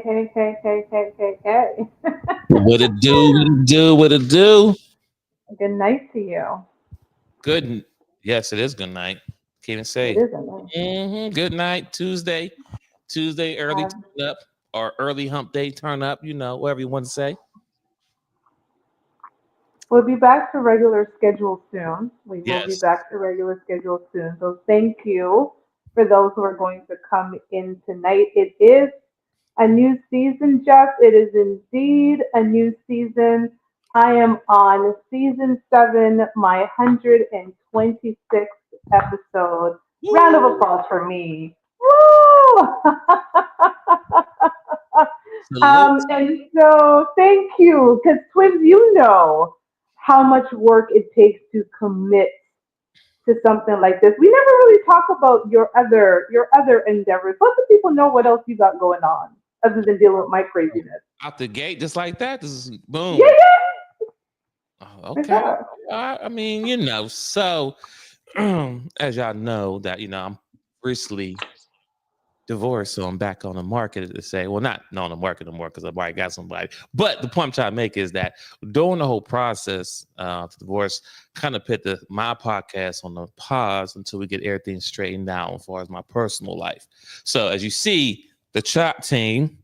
hey. What it do? What it do? What it do? Good night to you. Good. Yes, it is good night. Can't even It say. is a night. Good night. Tuesday. Tuesday early Um, turn up or early hump day turn up. Whatever you want to say. we'll be back to regular schedule soon. We will be Yes. back to regular schedule soon. So thank you for those who are going to come in tonight. It is a new season, Jeff. It is indeed a new season. I am on season 7, my 126th episode. Round of Woo! applause for me. Woo! Salute. And so thank you, because twins, you know how much work it takes to commit to something like this. We never really talk about your other endeavors. Let the people know what else you got going on other than dealing with my craziness. Out the gate, just like that. This is Yeah, boom. Oh, yeah. okay. I mean, so as y'all know that I'm recently divorced, so I'm back on the market to say, well, not on the market no more because I've already got somebody. But the point I'm trying to make is that during the whole process to divorce, kind of put my podcast on the pause until we get everything straightened out as far as my personal life. So as you see, the Chop Team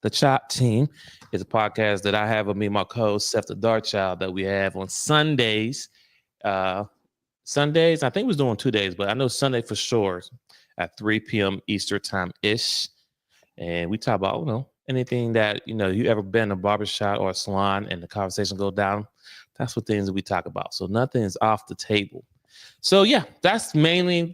is a podcast that I have with me, and my co-host Seth the Dark Child, that we have on Sundays. Uh, Sundays, I think we was doing 2 days, but I know Sunday for sure at 3 p.m. Eastern time ish. And we talk about, anything that, you ever been in a barbershop or a salon and the conversation go down. That's what things that we talk about. So nothing is off the table. So yeah, that's mainly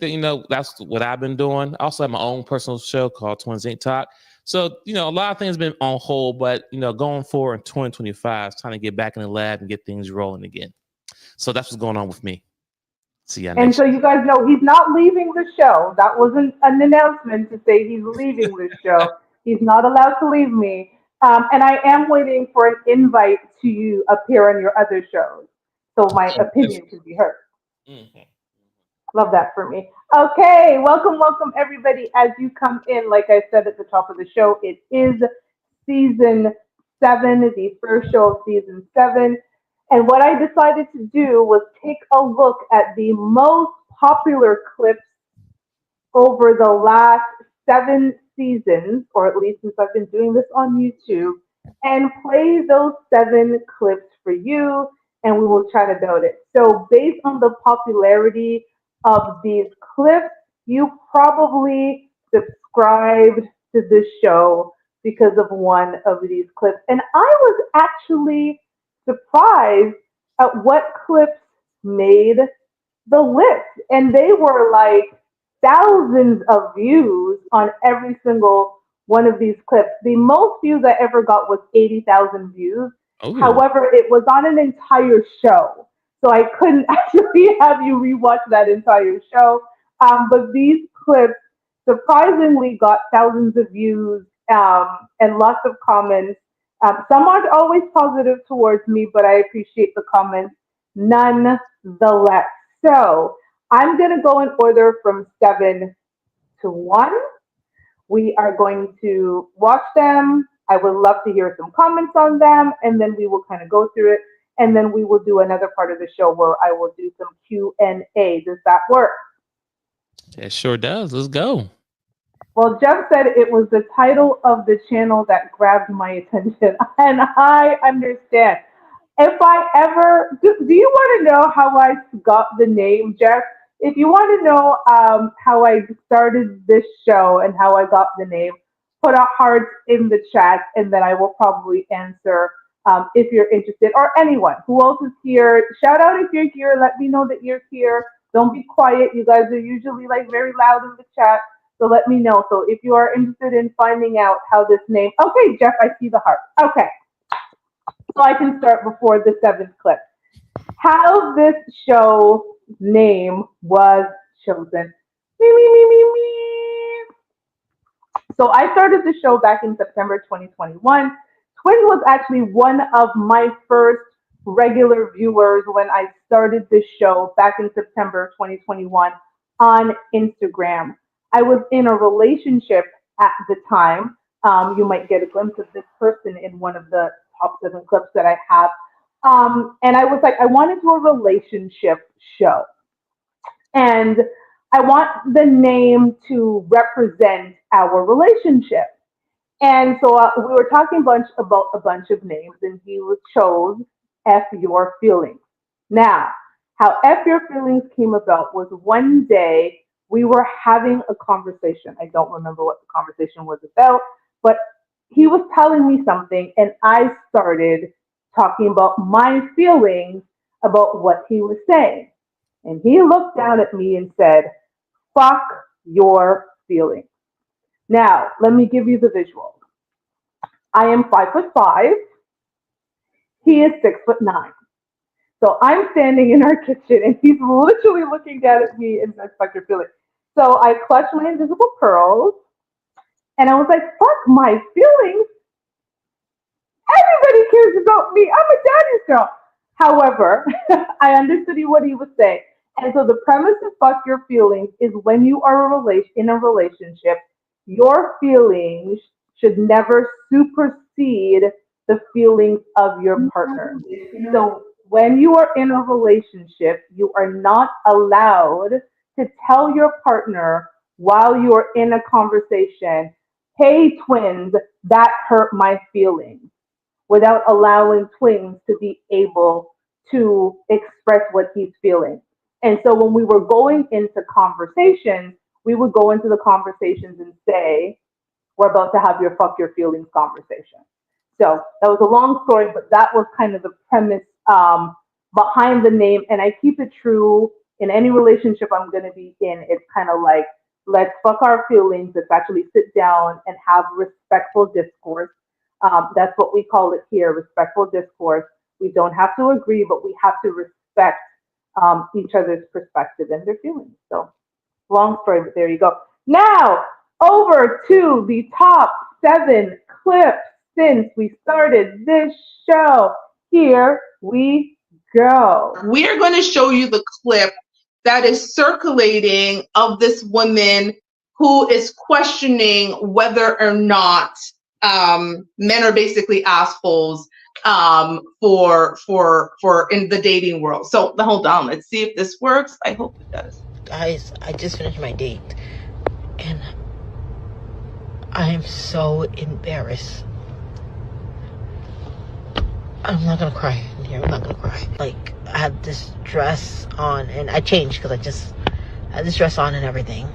that's what I've been doing. I also have my own personal show called Twins Ain't Talk. So, a lot of things been on hold, but going forward in 2025, trying to get back in the lab and get things rolling again. So that's what's going on with me. See ya And next so you guys know he's not leaving the show. That wasn't an announcement to say he's leaving the show. He's not allowed to leave me. And I am waiting for an invite to appear on your other shows so my year. opinion can be heard. Mhm. Love that for me. Okay, welcome everybody as you come in. Like I said at the top of the show, it is season 7, the first show of season 7. And what I decided to do was take a look at the most popular clips over the last 7 seasons, or at least since I've been doing this on YouTube, and play those 7 clips for you, and we will chat about it. So, based on the popularity of these clips, you probably subscribed to this show because of one of these clips. And I was actually surprised at what clips made the list. And they were like thousands of views on every single one of these clips. The most views I ever got was 80,000 views. Oh, However, it was on an entire show. So I couldn't actually have you rewatch that entire show. But these clips surprisingly got thousands of views and lots of comments. Some aren't always positive towards me, but I appreciate the comments nonetheless. So I'm going to go in order from 7 to 1. We are going to watch them. I would love to hear some comments on them, and then we will kind of go through it, and then we will do another part of the show where I will do some Q&A. Does that work? it sure does. Let's go. Well, Jeff said it was the title of the channel that grabbed my attention, and I understand. If I ever, do you want to know how I got the name, Jeff? If you want to know how I started this show and how I got the name, put a heart in the chat, and then I will probably answer if you're interested, or anyone who else is here. Shout out if you're here. Let me know that you're here. Don't be quiet. You guys are usually like very loud in the chat. So let me know. So if you are interested in finding out how this name, okay, Jeff, I see the heart. Okay, so I can start before the 7th clip. How this show name was chosen. Me, me, me, me, me. So I started the show back in September 2021. Twins was actually one of my first regular viewers when I started this show back in September 2021 on Instagram. I was in a relationship at the time, You might get a glimpse of this person in one of the top 7 clips that I have. And I was like, I want to do a relationship show. And I want the name to represent our relationship. And so we were talking about a bunch of names, and he chose F Your Feelings. Now, how F Your Feelings came about was one day we were having a conversation. I don't remember what the conversation was about, but he was telling me something, and I started talking about my feelings about what he was saying. And he looked down at me and said, fuck your feelings. Now, let me give you the visual. I am 5'5". He is 6'9". So I'm standing in our kitchen and he's literally looking down at me and says, fuck your feelings. So I clutched my invisible pearls and I was like, fuck my feelings. Everybody cares about me. I'm a daddy's girl. However, I understood what he was saying. And so the premise of fuck your feelings is when you are in a relationship, your feelings should never supersede the feelings of your partner. So when you are in a relationship, you are not allowed to tell your partner while you are in a conversation, hey, twins, that hurt my feelings, without allowing twins to be able to express what he's feeling. And so when we were going into conversations, we would go into the conversations and say, we're about to have your fuck your feelings conversation. So that was a long story, but that was kind of the premise behind the name. And I keep it true in any relationship I'm going to be in. It's kind of like, let's fuck our feelings. Let's actually sit down and have respectful discourse. That's what we call it here, respectful discourse. We don't have to agree, but we have to respect each other's perspective and their feelings. So long story, but there you go. Now, over to the top 7 clips since we started this show. Here we go. We're going to show you the clip that is circulating of this woman who is questioning whether or not men are basically assholes for in the dating world. So hold on, let's see if this works. I hope it does. Guys, I just finished my date and I am so embarrassed. I'm not gonna cry in here. I'm not gonna cry. Like, I had this dress on and I changed because I had this dress on and everything.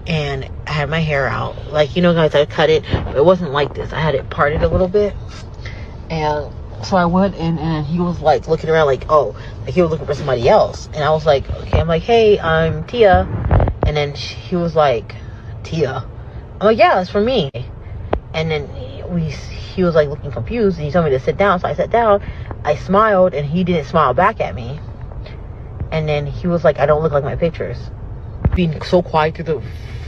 And I had my hair out. Like, you know, guys, I cut it, but it wasn't like this. I had it parted a little bit. And so I went in and he was like looking around like, oh, like he was looking for somebody else. And I was like, okay, I'm like, hey, I'm Tia. And then he was like, Tia? I'm like, yeah, it's for me. And then he was like looking confused and he told me to sit down. So I sat down, I smiled and he didn't smile back at me. And then he was like, I don't look like my pictures. Being so quiet through the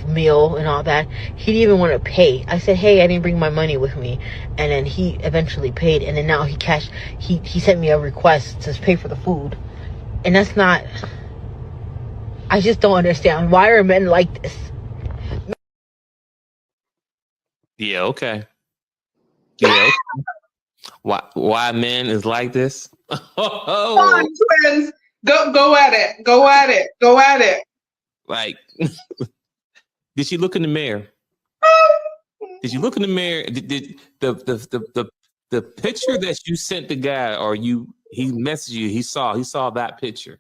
meal and all that, he didn't even want to pay. I said, hey, I didn't bring my money with me. And then he eventually paid. And then now he sent me a request to pay for the food. And that's not, I just don't understand. Why are men like this? Yeah, okay. Yeah, okay. Why men is like this? Come on, twins. Go at it. Go at it. Go at it. Like, did she look in the mirror? Did you look in the mirror? Did the picture that you sent the guy, or he messaged you? He saw that picture,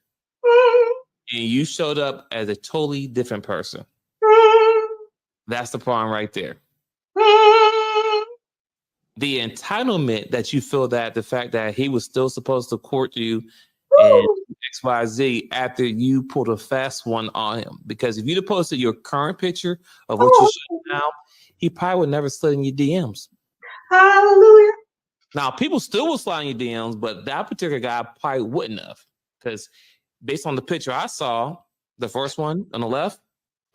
and you showed up as a totally different person. That's the problem right there. The entitlement that you feel, that the fact that he was still supposed to court you and XYZ after you pulled a fast one on him. Because if you'd have posted your current picture of what you're showing now, he probably would never slid in your DMs. Hallelujah. Now, people still will slide in your DMs, but that particular guy probably wouldn't have. Because based on the picture I saw, the first one on the left,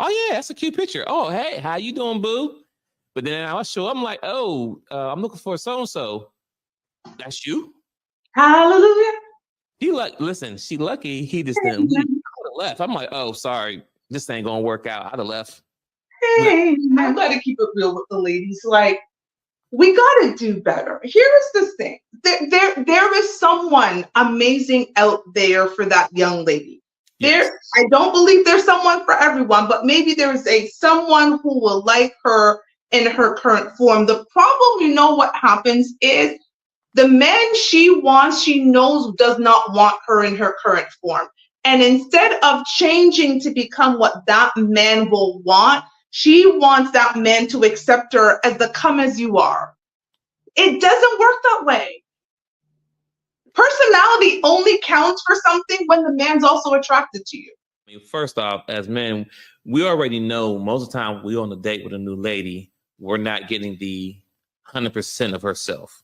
oh yeah, that's a cute picture. Oh, hey, how you doing, boo? But then I show up, I'm like, oh, I'm looking for so-and-so. That's you? Hallelujah. She lucky he just didn't leave. I would have left. I'm like, oh, sorry, this ain't gonna work out. I'd have left. Hey, I gotta keep it real with the ladies. Like, we got to do better. Here is the thing. There is someone amazing out there for that young lady. Yes. I don't believe there's someone for everyone, but maybe there is someone who will like her in her current form. The problem, you know what happens is the man she wants, she knows does not want her in her current form. And instead of changing to become what that man will want, she wants that man to accept her as the come as you are. It doesn't work that way. Personality only counts for something when the man's also attracted to you. I mean, first off, as men, we already know most of the time we're on a date with a new lady, we're not getting the 100% of herself.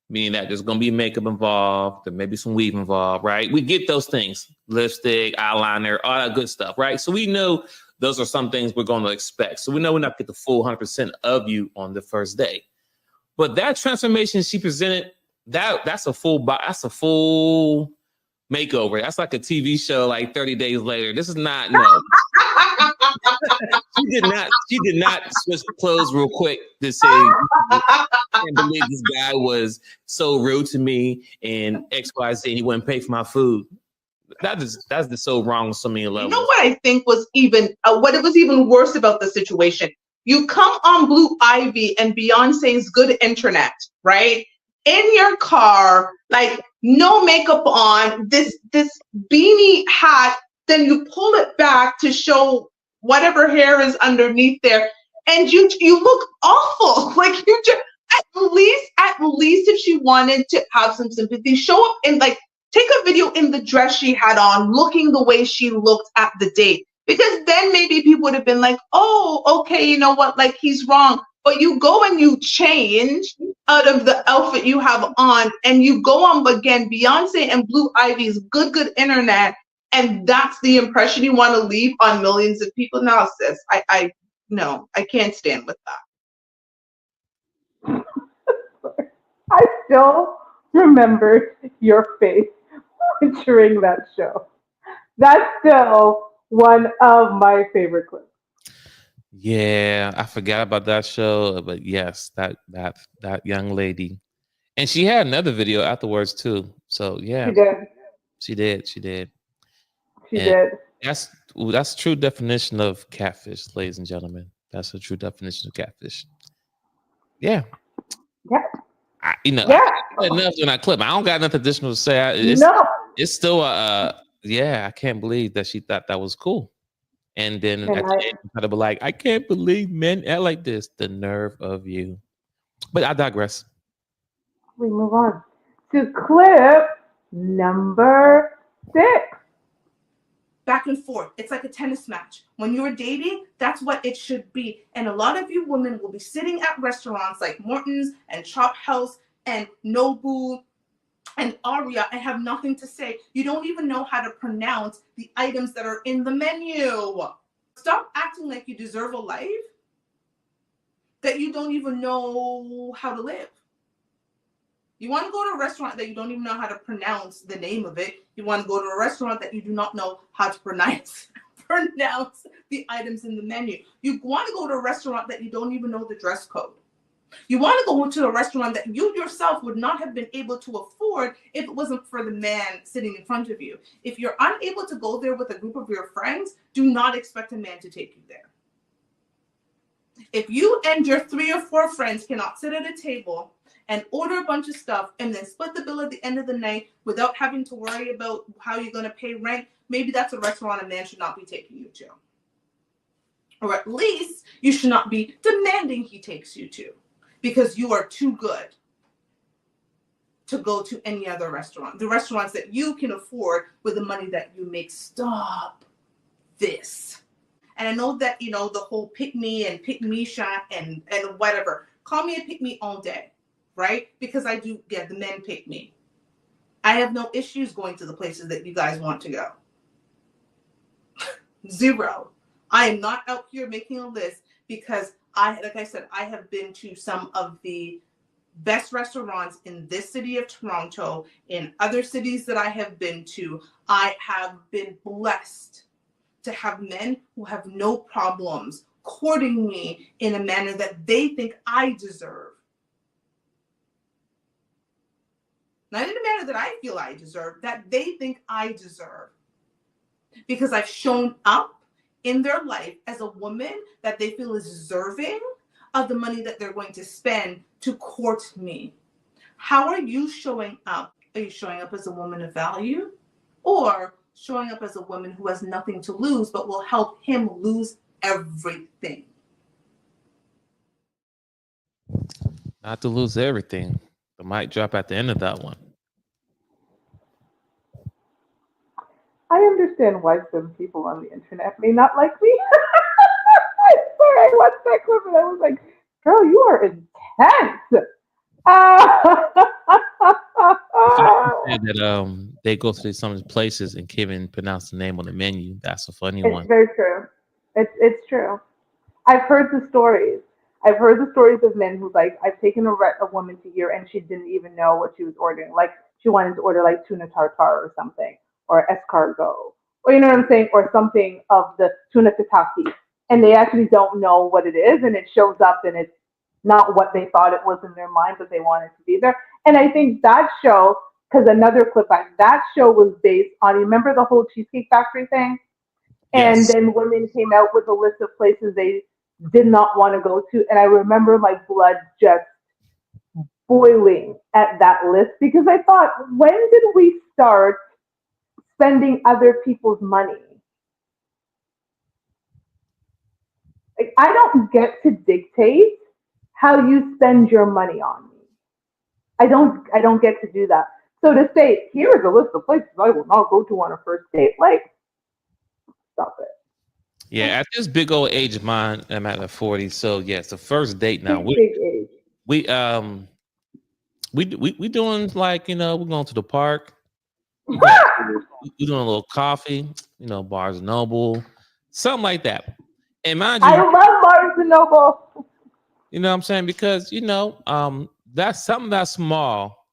Meaning that there's going to be makeup involved, there may be some weave involved, right? We get those things, lipstick, eyeliner, all that good stuff, right? So we know those are some things we're going to expect. So we know we're not going to get the full 100% of you on the first day. But that transformation she presented, that's a full makeover. That's like a TV show like 30 days later. This is not, no. She did not switch clothes real quick to say, I can't believe this guy was so rude to me and XYZ and he wouldn't pay for my food. That's just so wrong on so many levels. You know what I think was even what it was even worse about the situation? You come on Blue Ivy and Beyonce's Good Internet, right? In your car, like no makeup on, this beanie hat, then you pull it back to show whatever hair is underneath there, and you look awful. Like you just at least if she wanted to have some sympathy, show up and like take a video in the dress she had on, looking the way she looked at the date. Because then maybe people would have been like, oh, okay, you know what, like he's wrong. But you go and you change out of the outfit you have on and you go on again, Beyonce and Blue Ivy's Good Internet, and that's the impression you want to leave on millions of people. Now, sis, I can't stand with that. I still remember your face during that show. That's still one of my favorite clips. Yeah, I forgot about that show, but yes, that young lady, and she had another video afterwards too. So yeah, She did. she did. She And did. that's true definition of catfish, ladies and gentlemen. That's a true definition of catfish. Yeah, Yeah. I said enough in that clip. I don't got nothing additional to say. It's still yeah. I can't believe that she thought that was cool. And then at the end, kind of be like, I can't believe men act like this. The nerve of you. But I digress. We move on to clip number 6. Back and forth. It's like a tennis match. When you're dating, that's what it should be. And a lot of you women will be sitting at restaurants like Morton's and Chop House and Nobu and Aria and have nothing to say. You don't even know how to pronounce the items that are in the menu. Stop acting like you deserve a life that you don't even know how to live. You want to go to a restaurant that you don't even know how to pronounce the name of it. You want to go to a restaurant that you do not know how to pronounce the items in the menu. You want to go to a restaurant that you don't even know the dress code. You want to go to a restaurant that you yourself would not have been able to afford if it wasn't for the man sitting in front of you. If you're unable to go there with a group of your friends, do not expect a man to take you there. If you and your 3 or 4 friends cannot sit at a table and order a bunch of stuff and then split the bill at the end of the night without having to worry about how you're going to pay rent, maybe that's a restaurant a man should not be taking you to. Or at least you should not be demanding he takes you to, because you are too good to go to any other restaurant. The restaurants that you can afford with the money that you make. Stop this. And I know that, the whole pick me and pick me shot and whatever. Call me a pick me all day, right? Because I do get the men pick me. I have no issues going to the places that you guys want to go. 0. I am not out here making a list because like I said, I have been to some of the best restaurants in this city of Toronto, in other cities that I have been to. I have been blessed to have men who have no problems courting me in a manner that they think I deserve. only that I feel I deserve, that they think I deserve. Because I've shown up in their life as a woman that they feel is deserving of the money that they're going to spend to court me. How are you showing up? Are you showing up as a woman of value, or showing up as a woman who has nothing to lose but will help him lose everything? Not to lose everything. The mic drop at the end of that one. I understand why some people on the internet may not like me. I swear, I watched that clip and I was like, girl, you are intense. Said that they go to some of the places and can't even pronounce the name on the menu. That's a funny It's one. very true. It's true. I've heard the stories. I've heard the stories of men who, like, I've taken a woman to here and she didn't even know what she was ordering. Like, she wanted to order like tuna tartare or something, or escargot, or you know what I'm saying, or something of the tuna tataki, and they actually don't know what it is, and it shows up and it's not what they thought it was in their mind, but they wanted to be there. And I think that show, because another clip, that show was based on, you remember the whole Cheesecake Factory thing? And Yes. then women came out with a list of places they did not want to go to. And I remember my blood just boiling at that list, because I thought, when did we start spending other people's money? Like, I don't get to dictate how you spend your money on me. I don't get to do that. So to say, here is a list of places I will not go to on a first date, like, stop it. Yeah, at this big old age of mine, I'm at 40. So yes, the first date now. Big age. We doing, like, we're going to the park. We're doing a little coffee, Barnes and Noble, something like that. And mind you, I love Barnes and Noble. you know what I'm saying? Because, that's something that's small.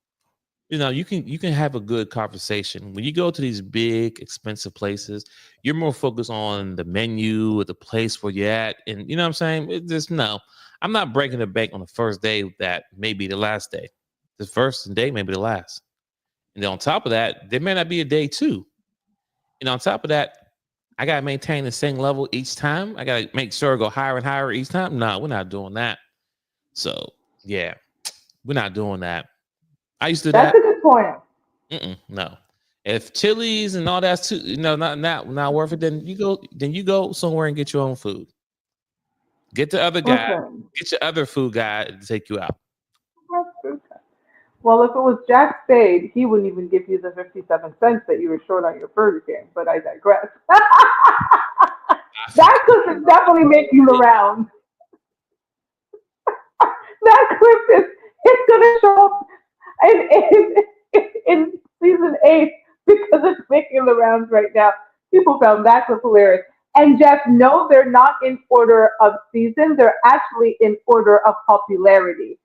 You can have a good conversation. When you go to these big, expensive places, you're more focused on the menu or the place where you're at. And you know what I'm saying? It just, no, I'm not breaking the bank on the first day. That may be the last day. The first day may be the last. And then on top of that, there may not be a day two. And on top of that, I got to maintain the same level each time. I got to make sure I go higher and higher each time. No, we're not doing that. So, yeah, we're not doing that. I used to do That's that. a good point. No. If Chili's and all that's too, not worth it, then you go somewhere and get your own food. Get the other guy, Okay. get your other food guy to take you out. Well, if it was Jack Spade, he wouldn't even give you the 57 cents that you were short on your Burger King, but I digress. That could definitely make you around. That clip it's going to show up in season 8 because it's making the rounds right now. People found that clip hilarious. And Jeff, no, they're not in order of season. They're actually in order of popularity,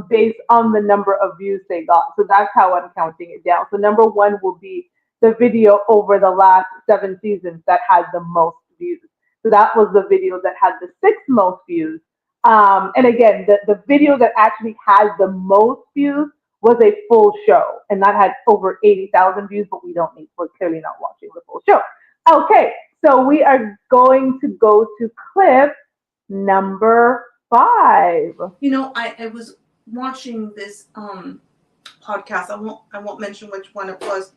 based on the number of views they got. So that's how I'm counting it down. So number 1 will be the video over the last 7 seasons that had the most views. So that was the video that had the 6th most views. And again, the video that actually had the most views was a full show, and that had over 80,000 views, but we're clearly not watching the full show. Okay, so we are going to go to clip number 5. I was watching this podcast. I won't mention which one it was.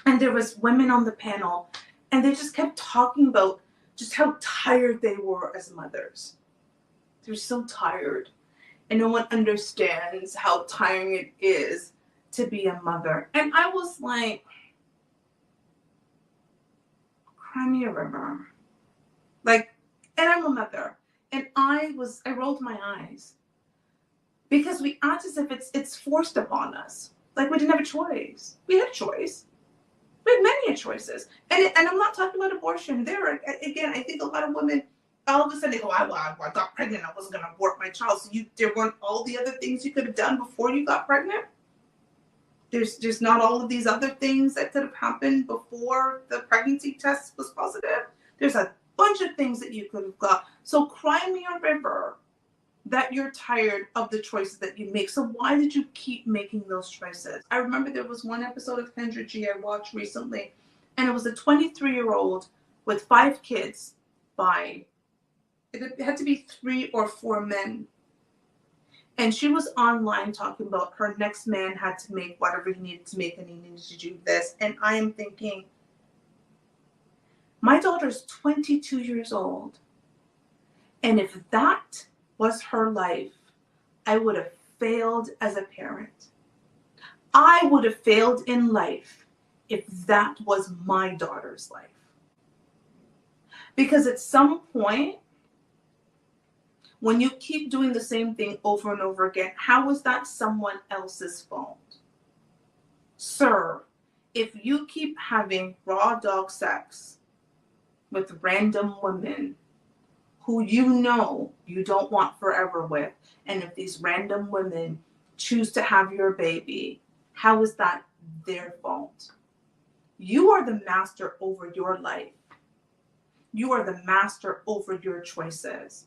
And there was women on the panel, and they just kept talking about just how tired they were as mothers. They're so tired. And no one understands how tiring it is to be a mother. And I was like, cry me a river. Like, and I'm a mother. And I rolled my eyes. Because we act as if it's forced upon us. Like we didn't have a choice. We had a choice. We had many choices. And I'm not talking about abortion. Again, I think a lot of women, all of a sudden they go, I got pregnant. I wasn't going to abort my child. So there weren't all the other things you could have done before you got pregnant. There's not all of these other things that could have happened before the pregnancy test was positive. There's a bunch of things that you could have got. So cry me a river that you're tired of the choices that you make. So why did you keep making those choices? I remember there was one episode of Kendra G I watched recently, and it was a 23-year-old with 5 kids by, it had to be 3 or 4 men. And she was online talking about her next man had to make whatever he needed to make, and he needed to do this. And I am thinking, my daughter's 22 years old. And if that was her life, I would have failed as a parent. I would have failed in life if that was my daughter's life. Because at some point, when you keep doing the same thing over and over again, how is that someone else's fault? Sir, if you keep having raw dog sex with random women who you know you don't want forever with, and if these random women choose to have your baby, how is that their fault? You are the master over your life. You are the master over your choices.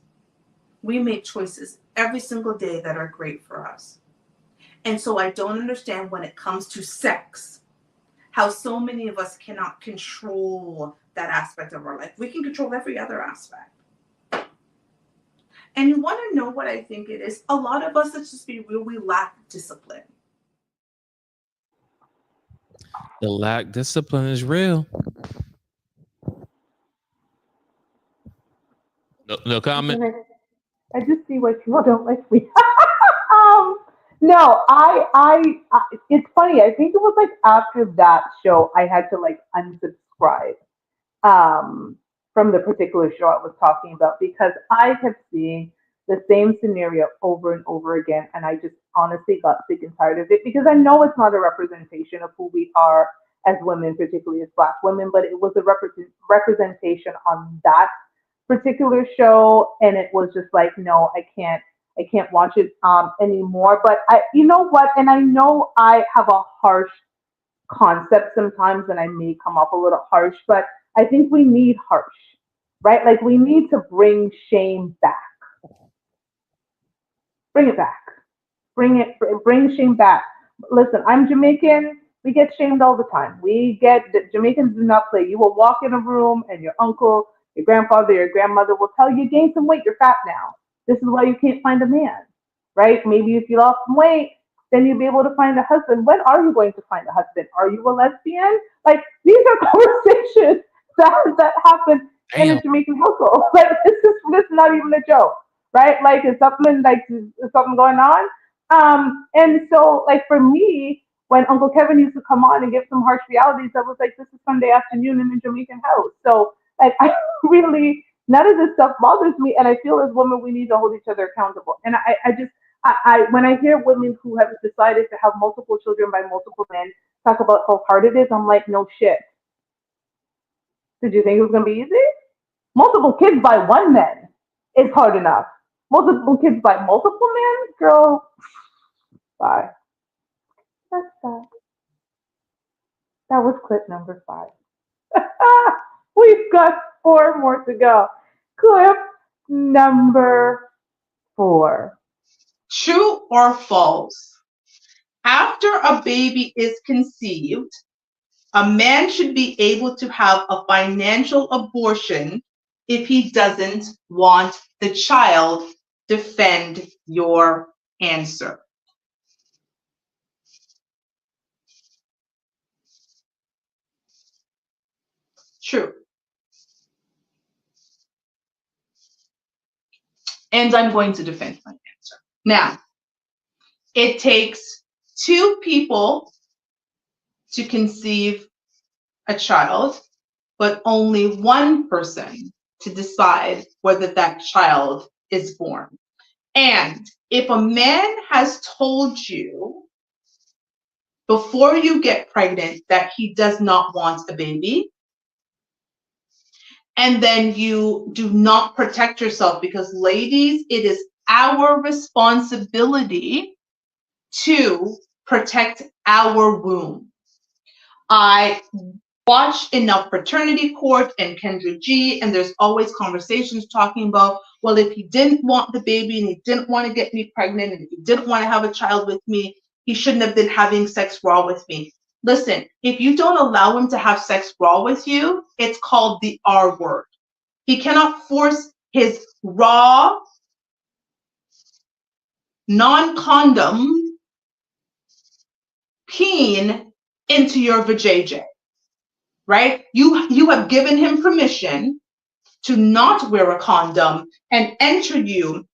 We make choices every single day that are great for us. And so I don't understand when it comes to sex, how so many of us cannot control that aspect of our life. We can control every other aspect. And you want to know what I think it is? A lot of us, let's just be real, we lack discipline. The lack discipline is real. No comment. I just see why people don't like me. No, it's funny. I think it was like after that show, I had to like unsubscribe from the particular show I was talking about because I have seen the same scenario over and over again, and I just honestly got sick and tired of it because I know it's not a representation of who we are as women, particularly as Black women, but it was a representation on that particular show, and it was just like, no, I can't watch it anymore. But you know what? And I know I have a harsh concept sometimes, and I may come up a little harsh, but I think we need harsh, right? Like we need to bring shame back. Bring it back. Bring shame back. Listen, I'm Jamaican. We get shamed all the time. Jamaicans do not play. You will walk in a room and your uncle, your grandfather, your grandmother will tell you, gain some weight, you're fat now. This is why you can't find a man, right? Maybe if you lost some weight, then you'll be able to find a husband. When are you going to find a husband? Are you a lesbian? Like, these are conversations that happen in a Jamaican household. Like, this is not even a joke, right? Like, is something going on? And so, like, for me, when Uncle Kevin used to come on and give some harsh realities, I was like, this is Sunday afternoon in a Jamaican house. So, like, I really, none of this stuff bothers me. And I feel as women, we need to hold each other accountable. And when I hear women who have decided to have multiple children by multiple men talk about how hard it is, I'm like, no shit. Did you think it was going to be easy? Multiple kids by one man is hard enough. Multiple kids by multiple men, girl, bye. That's that. That was clip number 5. We've got 4 more to go. Clip number 4. True or false? After a baby is conceived, a man should be able to have a financial abortion if he doesn't want the child. Defend your answer. True. And I'm going to defend my answer. Now, it takes 2 people to conceive a child, but only one person to decide whether that child is born. And if a man has told you before you get pregnant that he does not want a baby, and then you do not protect yourself, because ladies, it is our responsibility to protect our womb. I watch enough Paternity Court and Kendra G, and there's always conversations talking about well, if he didn't want the baby and he didn't want to get me pregnant and if he didn't want to have a child with me, he shouldn't have been having sex raw with me. Listen, if you don't allow him to have sex raw with you, it's called the R word. He cannot force his raw, non-condom peen into your vajayjay, right? You have given him permission to not wear a condom and enter you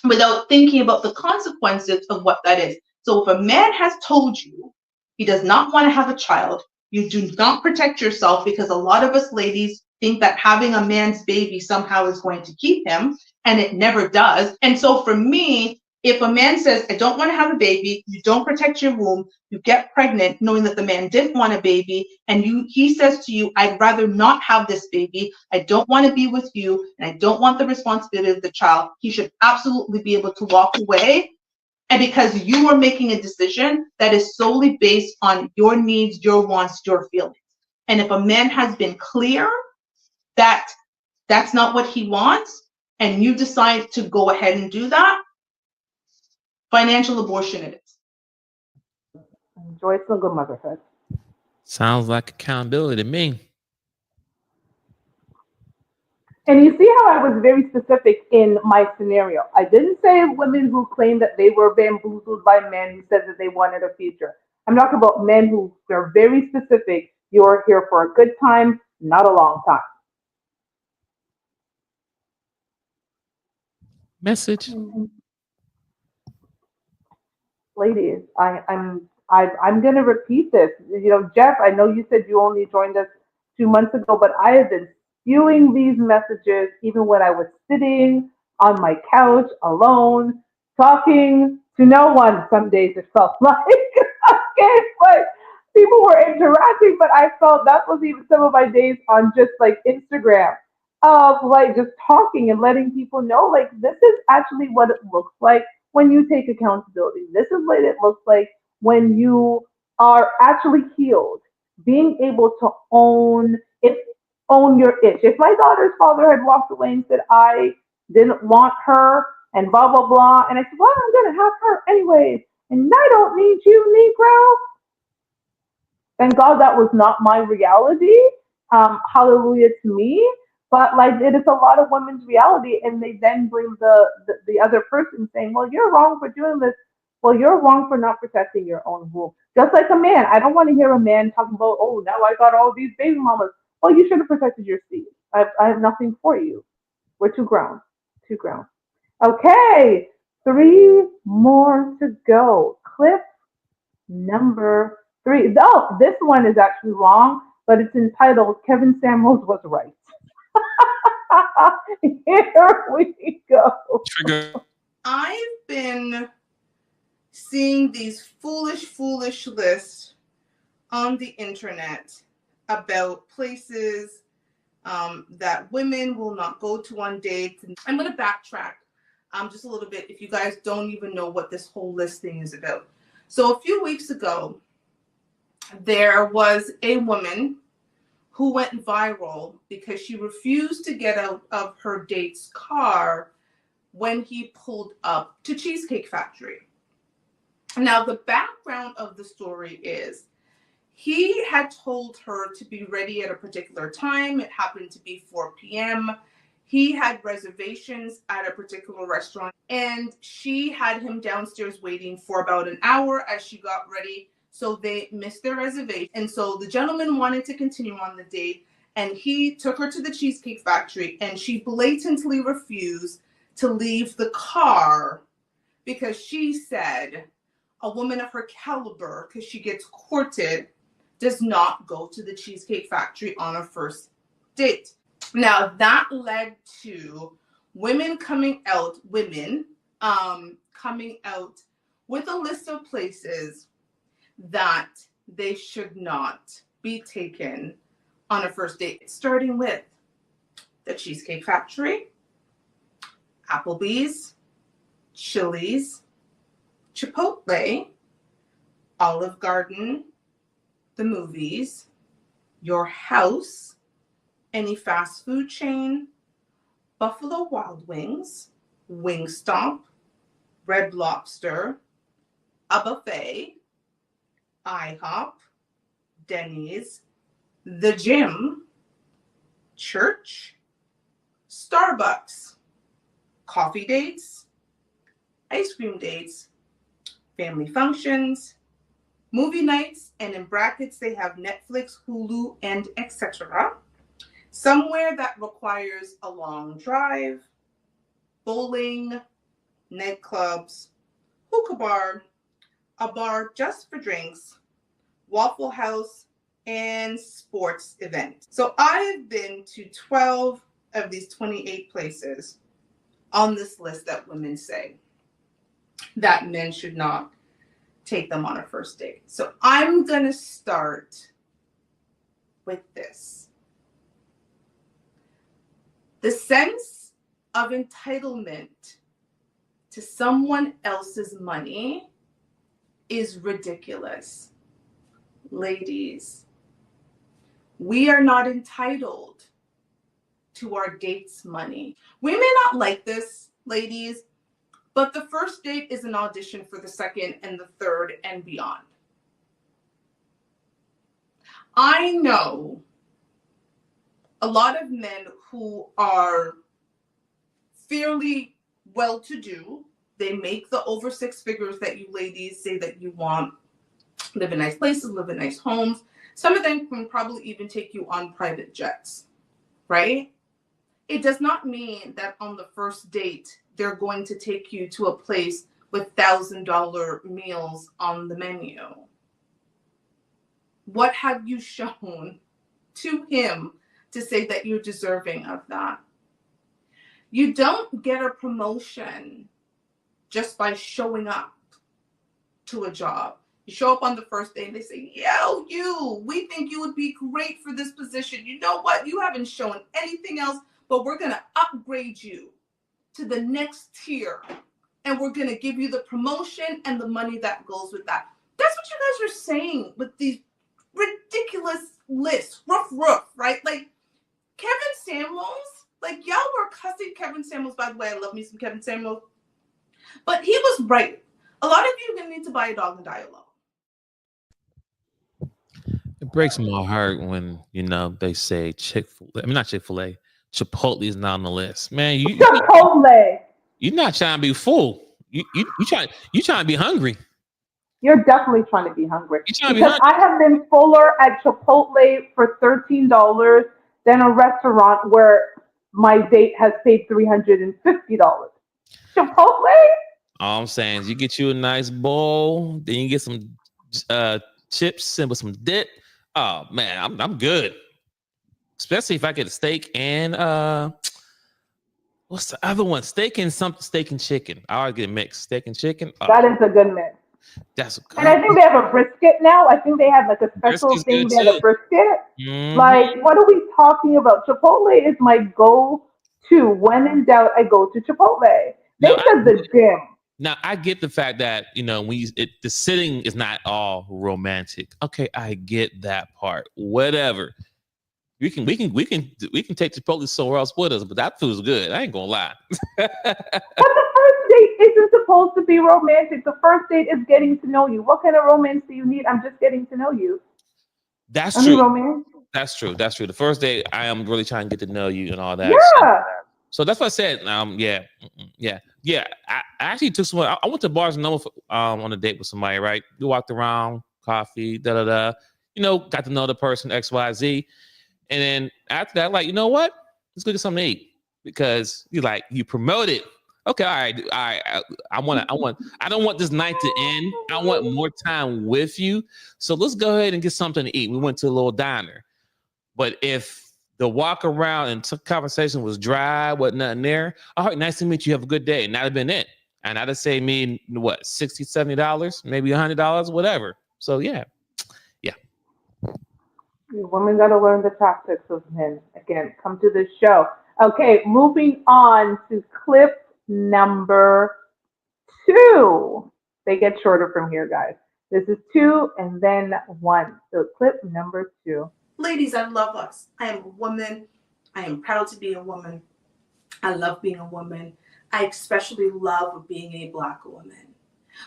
without thinking about the consequences of what that is. So if a man has told you he does not want to have a child, you do not protect yourself, because a lot of us ladies think that having a man's baby somehow is going to keep him, and it never does. And so for me, if a man says, I don't want to have a baby, you don't protect your womb, you get pregnant knowing that the man didn't want a baby, and he says to you, I'd rather not have this baby, I don't want to be with you, and I don't want the responsibility of the child, he should absolutely be able to walk away. And because you are making a decision that is solely based on your needs, your wants, your feelings. And if a man has been clear that that's not what he wants, and you decide to go ahead and do that, financial abortion it is. Enjoy single motherhood. Sounds like accountability to me. And you see how I was very specific in my scenario. I didn't say women who claimed that they were bamboozled by men who said that they wanted a future. I'm talking about men who are very specific. You're here for a good time, not a long time. Message. Ladies, I'm gonna repeat this. You know, Jeff, I know you said you only joined us 2 months ago, but I have been spewing these messages even when I was sitting on my couch alone, talking to no one. Some days it felt like okay, but people were interacting, but I felt that was even some of my days on just like Instagram of like just talking and letting people know like this is actually what it looks like when you take accountability. This is what it looks like when you are actually healed, being able to own it, own your itch. If my daughter's father had walked away and said I didn't want her and blah blah blah, and I said, well, I'm gonna have her anyways, and I don't need you, Negro. Thank God that was not my reality. Hallelujah to me. But like it is a lot of women's reality, and they then bring the other person saying, "Well, you're wrong for doing this. Well, you're wrong for not protecting your own womb." Just like a man, I don't want to hear a man talking about, "Oh, now I got all these baby mamas." Well, you should have protected your seed. I have nothing for you. We're too grown. Too grown. Okay, 3 more to go. Clip number 3. Oh, this one is actually long, but it's entitled "Kevin Samuels Was Right." Here we go. Trigger. I've been seeing these foolish lists on the internet about places that women will not go to on dates. I'm going to backtrack just a little bit if you guys don't even know what this whole listing is about. So a few weeks ago, there was a woman who went viral because she refused to get out of her date's car when he pulled up to Cheesecake Factory. Now, the background of the story is he had told her to be ready at a particular time. It happened to be 4 p.m. He had reservations at a particular restaurant, and she had him downstairs waiting for about an hour as she got ready. So they missed their reservation. And so the gentleman wanted to continue on the date, and he took her to the Cheesecake Factory, and she blatantly refused to leave the car because she said a woman of her caliber, because she gets courted, does not go to the Cheesecake Factory on a first date. Now that led to women coming out with a list of places that they should not be taken on a first date, starting with the Cheesecake Factory, Applebee's, Chili's, Chipotle, Olive Garden, the movies, your house, any fast food chain, Buffalo Wild Wings, Wingstop, Red Lobster, a buffet, IHOP, Denny's, the gym, church, Starbucks, coffee dates, ice cream dates, family functions, movie nights, and in brackets they have Netflix, Hulu, and etc. Somewhere that requires a long drive, bowling, nightclubs, hookah bar, a bar just for drinks, Waffle House, and sports events. So I've been to 12 of these 28 places on this list that women say that men should not take them on a first date. So I'm going to start with this. The sense of entitlement to someone else's money is ridiculous. Ladies, we are not entitled to our date's money. We may not like this, ladies, but the first date is an audition for the second and the third and beyond. I know a lot of men who are fairly well-to-do. They make the over six figures that you ladies say that you want. Live in nice places, live in nice homes. Some of them can probably even take you on private jets, right? It does not mean that on the first date, they're going to take you to a place with $1,000 meals on the menu. What have you shown to him to say that you're deserving of that? You don't get a promotion just by showing up to a job. You show up on the first day and they say, yo, we think you would be great for this position. You know what? You haven't shown anything else, but we're going to upgrade you to the next tier. And we're going to give you the promotion and the money that goes with that. That's what you guys are saying with these ridiculous lists. Rough, right? Like Kevin Samuels, like y'all were cussing Kevin Samuels. By the way, I love me some Kevin Samuels. But he was right. A lot of you are going to need to buy a dog and die alone. It breaks my heart when, they say Chick-fil-A. I mean, not Chick-fil-A. Chipotle is not on the list. Man, Chipotle. You're not trying to be full. You trying to be hungry. You're definitely trying to be hungry. Because I have been fuller at Chipotle for $13 than a restaurant where my date has paid $350. Chipotle? All I'm saying is you get you a nice bowl, then you get some chips and with some dip. Oh man, I'm good. Especially if I get a steak and what's the other one? Steak and chicken. I always get a mix. Steak and chicken. Oh, that is a good mix. That's good. And I think they have a brisket now. I think they have like a special thing. They have a brisket. Mm-hmm. Like, what are we talking about? Chipotle is my go-to. When in doubt, I go to Chipotle. They said the gym. Now I get the fact that the sitting is not all romantic. Okay, I get that part. Whatever. We can take Chipotle somewhere else with us, but that food's good. I ain't gonna lie. But the first date isn't supposed to be romantic. The first date is getting to know you. What kind of romance do you need? I'm just getting to know you. That's true. Romance? That's true. The first date, I am really trying to get to know you and all that. Yeah. So that's what I said. Yeah. I actually took someone. I went to Barnes and Noble on a date with somebody. Right, we walked around, coffee, got to know the person X, Y, Z, and then after that, like, you know what? Let's go get something to eat because you promote it. Okay, all right. I don't want this night to end. I want more time with you. So let's go ahead and get something to eat. We went to a little diner, but if the walk around and conversation was dry, wasn't nothing there. All right, nice to meet you. Have a good day. And that'd have been it. And I'd have saved me what, $60, $70, maybe $100, whatever. So yeah. Women gotta learn the tactics of men. Again, come to this show. Okay, moving on to clip number 2. They get shorter from here, guys. This is 2 and then 1. So clip number 2. Ladies, I love us. I am a woman. I am proud to be a woman. I love being a woman. I especially love being a Black woman.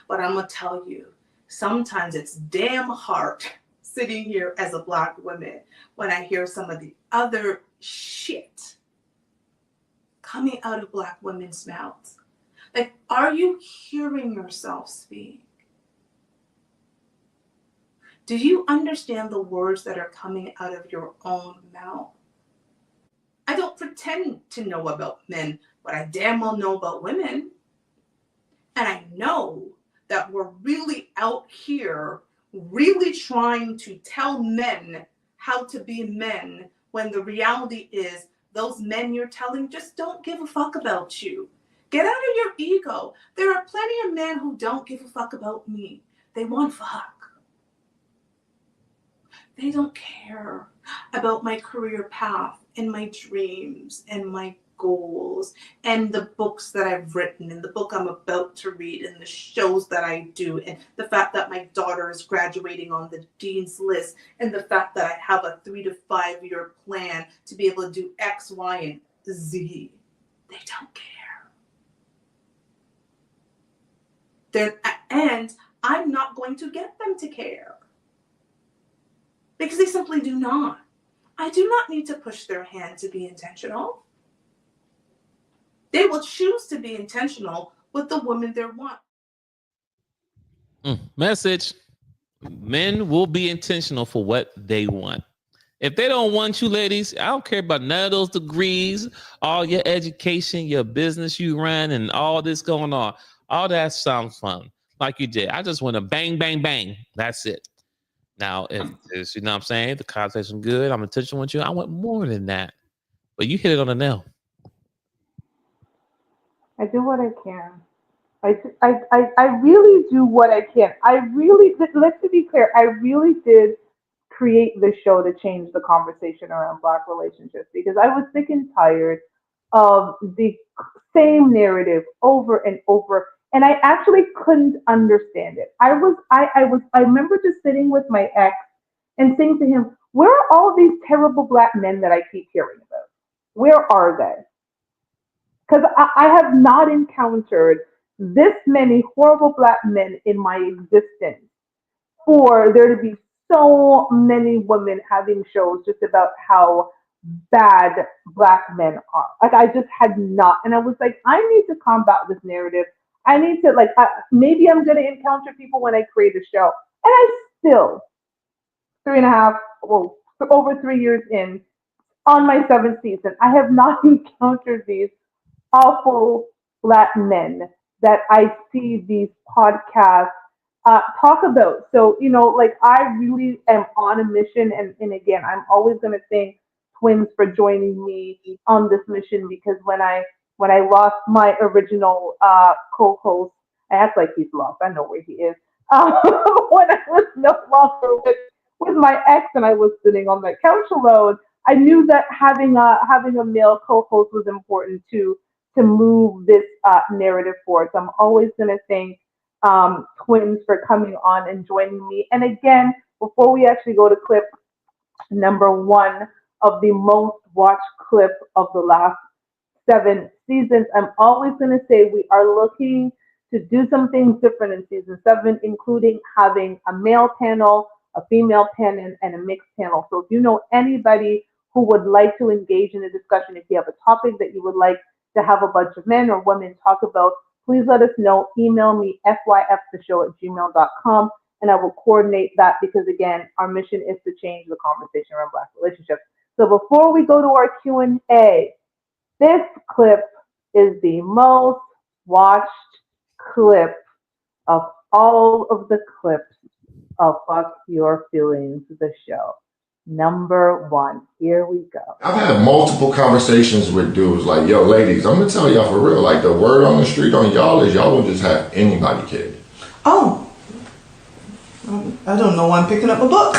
But I'm going to tell you, sometimes it's damn hard sitting here as a Black woman when I hear some of the other shit coming out of Black women's mouths. Like, are you hearing yourself speak? Do you understand the words that are coming out of your own mouth? I don't pretend to know about men, but I damn well know about women. And I know that we're really out here really trying to tell men how to be men, when the reality is those men you're telling just don't give a fuck about you. Get out of your ego. There are plenty of men who don't give a fuck about me. They want fuck. They don't care about my career path and my dreams and my goals and the books that I've written and the book I'm about to read and the shows that I do and the fact that my daughter is graduating on the dean's list and the fact that I have a 3 to 5 year plan to be able to do X, Y, and Z. They don't care. And I'm not going to get them to care. Because they simply do not. I do not need to push their hand to be intentional. They will choose to be intentional with the woman they want. Message. Men will be intentional for what they want. If they don't want you, ladies, I don't care about none of those degrees, all your education, your business you run, and all this going on. All that sounds fun, like you did. I just want to bang, bang, bang. That's it. Now, if it's, you know what I'm saying, the conversation good, I'm intentional with you, I want more than that. But you hit it on the nail. I do what I can. I really do what I can. Let's be clear, I really did create this show to change the conversation around Black relationships because I was sick and tired of the same narrative over and over. And I actually couldn't understand it. I remember just sitting with my ex and saying to him, where are all these terrible Black men that I keep hearing about? Where are they? Because I have not encountered this many horrible Black men in my existence for there to be so many women having shows just about how bad Black men are. Like, I just had not. And I was like, I need to combat this narrative. I need to, maybe I'm going to encounter people when I create a show. And I still, over 3 years in, on my 7th season, I have not encountered these awful Black men that I see these podcasts talk about. So, I really am on a mission. And again, I'm always going to thank Twins for joining me on this mission because when I lost my original co-host, I act like he's lost. I know where he is. When I was no longer with my ex and I was sitting on that couch alone, I knew that having a male co-host was important to move this narrative forward. So I'm always going to thank Twins for coming on and joining me. And again, before we actually go to clip number 1 of the most watched clip of the last 7 seasons, I'm always going to say we are looking to do some things different in season 7, including having a male panel, a female panel, and a mixed panel. So if you know anybody who would like to engage in a discussion, if you have a topic that you would like to have a bunch of men or women talk about, please let us know. Email me, fyftheshow@gmail.com, and I will coordinate that because, again, our mission is to change the conversation around Black relationships. So before we go to our Q&A, this clip is the most watched clip of all of the clips of Fuck Your Feelings, the show. Number 1. Here we go. I've had multiple conversations with dudes like, yo, ladies, I'm going to tell y'all for real. Like, the word on the street on y'all is y'all will just have anybody kid. Oh. I don't know why I'm picking up a book.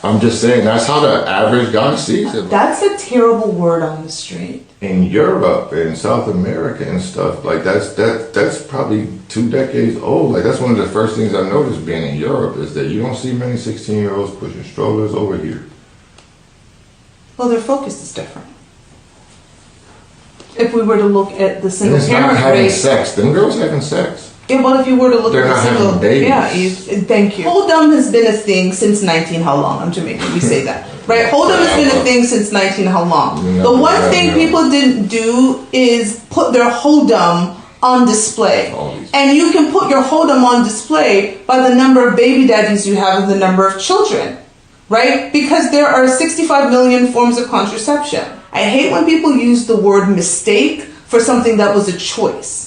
I'm just saying, that's how the average guy sees it. That's a terrible word on the street. In Europe and South America and stuff, like that's probably 2 decades old. Like, that's one of the first things I noticed being in Europe is that you don't see many 16-year-olds pushing strollers over here. Well, their focus is different. if we were to look at the And single it's not parent having rate. sex. Them girls having sex. Yeah, but if you were to look They're at the not single, having babies. yeah, thank you. Hold'em has been a thing since 19. How long? I'm Jamaican. We say that, right? Hold'em has been a thing since 19. How long? The one thing people didn't do is put their hold'em on display. And you can put your hold'em on display by the number of baby daddies you have and the number of children, right? Because there are 65 million forms of contraception. I hate when people use the word mistake for something that was a choice.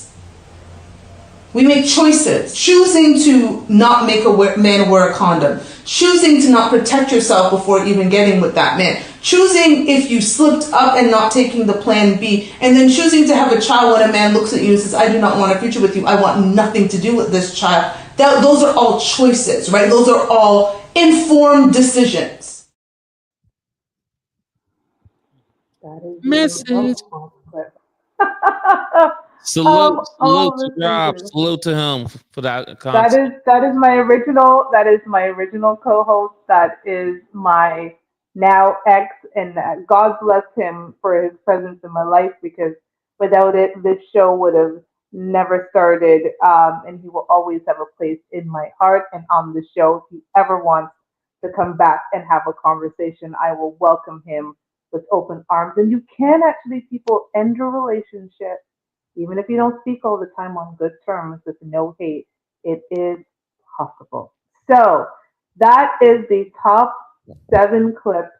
We make choices. Choosing to not make a man wear a condom. Choosing to not protect yourself before even getting with that man. Choosing if you slipped up and not taking the plan B. And then choosing to have a child when a man looks at you and says, I do not want a future with you. I want nothing to do with this child. Those are all choices, right? Those are all informed decisions. That is Message. Oh, Salute to listen Rob. to- Salute to him for that concept. That is my original co-host. That is my now ex, and God bless him for his presence in my life, because without it, this show would have never started. And he will always have a place in my heart and on the show. If he ever wants to come back and have a conversation, I will welcome him with open arms. And you can actually, people, end a relationship. Even if you don't speak all the time on good terms with no hate, it is possible. So that is the top 7 clips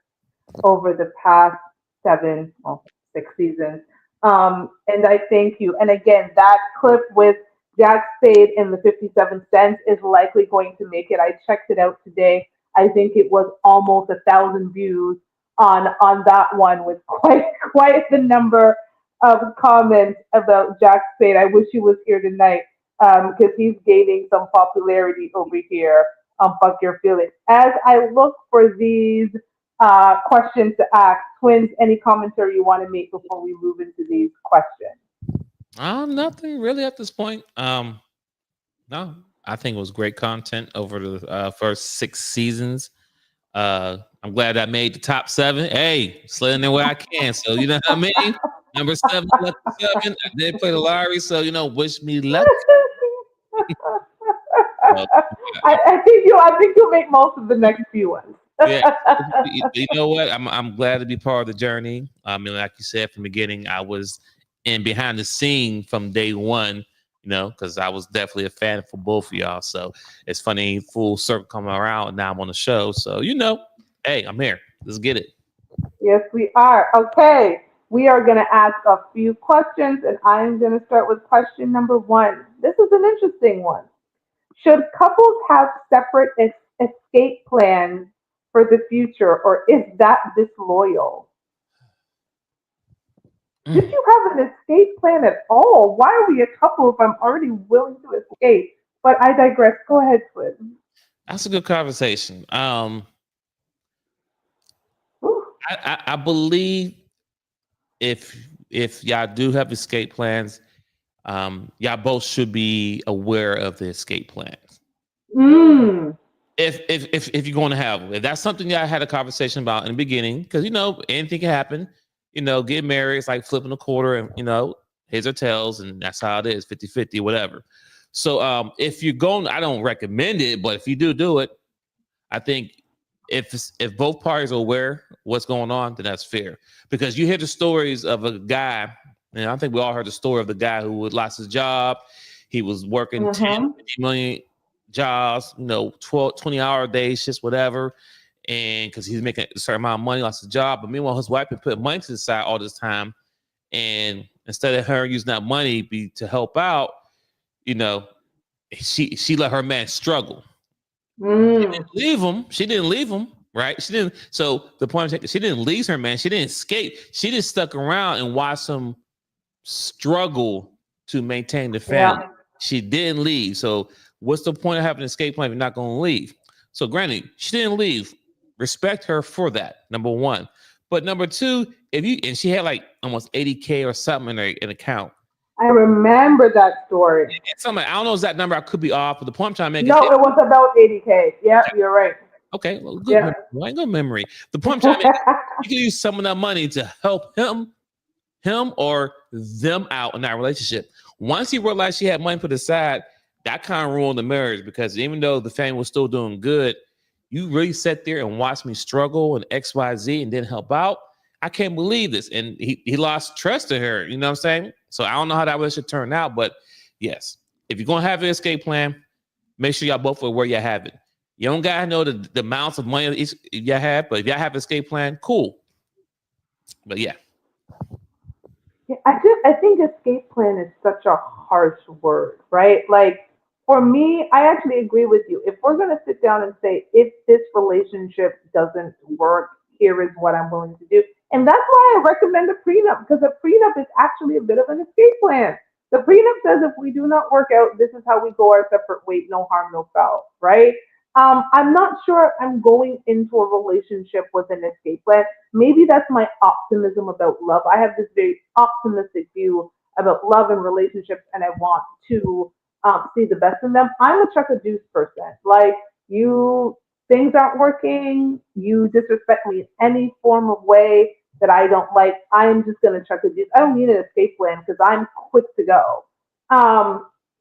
over the past 6 seasons. And I thank you. And again, that clip with Jack Spade in the 57 cents is likely going to make it. I checked it out today. I think it was almost 1,000 views on that one, with quite the number of comments about Jack Spade. I wish he was here tonight, because he's gaining some popularity over here on Fuck Your Feelings. As I look for these questions to ask, twins, any commentary you want to make before we move into these questions? Nothing really at this point. No, I think it was great content over the first 6 seasons. I'm glad I made the top 7. Hey, slid in there where I can. So you know what I mean? Number 7, lucky 7. I did play the lottery, so wish me luck. I think you'll make most of the next few ones. Yeah, you know what? I'm glad to be part of the journey. I mean, like you said from the beginning, I was in behind the scene from day one. Because I was definitely a fan for both of y'all. So it's funny, full circle coming around, and now I'm on the show. So hey, I'm here. Let's get it. Yes, we are. Okay, we are going to ask a few questions, and I'm going to start with question number 1. This is an interesting one. Should couples have separate escape plans for the future, or is that disloyal? Did you have an escape plan at all? Why are we a couple if I'm already willing to escape? But I digress. Go ahead, Twin. That's a good conversation. I believe if y'all do have escape plans, y'all both should be aware of the escape plans. If you're going to have them. If that's something y'all had a conversation about in the beginning, because anything can happen. Get married, it's like flipping a quarter, and heads or tails, and that's how it is, 50-50, whatever. So if you're going, I don't recommend it, but if you do it, I think if both parties are aware what's going on, then that's fair. Because you hear the stories of a guy, and I think we all heard the story of the guy who lost his job. He was working 10, 50 million jobs, 12, 20-hour days, just whatever. And because he's making a certain amount of money, lost his job. But meanwhile, his wife been putting money to the side all this time. And instead of her using that money to help out, she let her man struggle. She didn't leave him, right? She didn't. So the point is, she didn't leave her man. She didn't escape. She just stuck around and watched him struggle to maintain the family. Yeah. She didn't leave. So what's the point of having an escape plan if you're not going to leave? So granted, she didn't leave. Respect her for that, number 1. But number 2, and she had like almost 80K or something in her account. I remember that story. Something, I don't know exact number. I could be off, but the point I'm trying to make it was about 80K. Yeah, you're right. Okay, well, good memory. The point I'm trying to make, you can use some of that money to help him him or them out in that relationship. Once he realized she had money put aside, that kind of ruined the marriage, because even though the family was still doing good, you really sat there and watched me struggle and XYZ and didn't help out. I can't believe this. And he lost trust in her. You know what I'm saying? So I don't know how that relationship turned out, but yes, if you're going to have an escape plan, make sure y'all both are where you have it. You don't got to know the amounts of money each y'all have, but if y'all have an escape plan, cool. But yeah. I think escape plan is such a harsh word, right? Like, for me, I actually agree with you. If we're going to sit down and say, if this relationship doesn't work, here is what I'm willing to do. And that's why I recommend a prenup, because a prenup is actually a bit of an escape plan. The prenup says if we do not work out, this is how we go our separate ways, no harm, no foul, right? I'm not sure I'm going into a relationship with an escape plan. Maybe that's my optimism about love. I have this very optimistic view about love and relationships, and I want to see the best in them. I'm a chuck a deuce person. Like, you, things aren't working, you disrespect me in any form of way that I don't like, I'm just gonna chuck a deuce. I don't need an escape plan because I'm quick to go.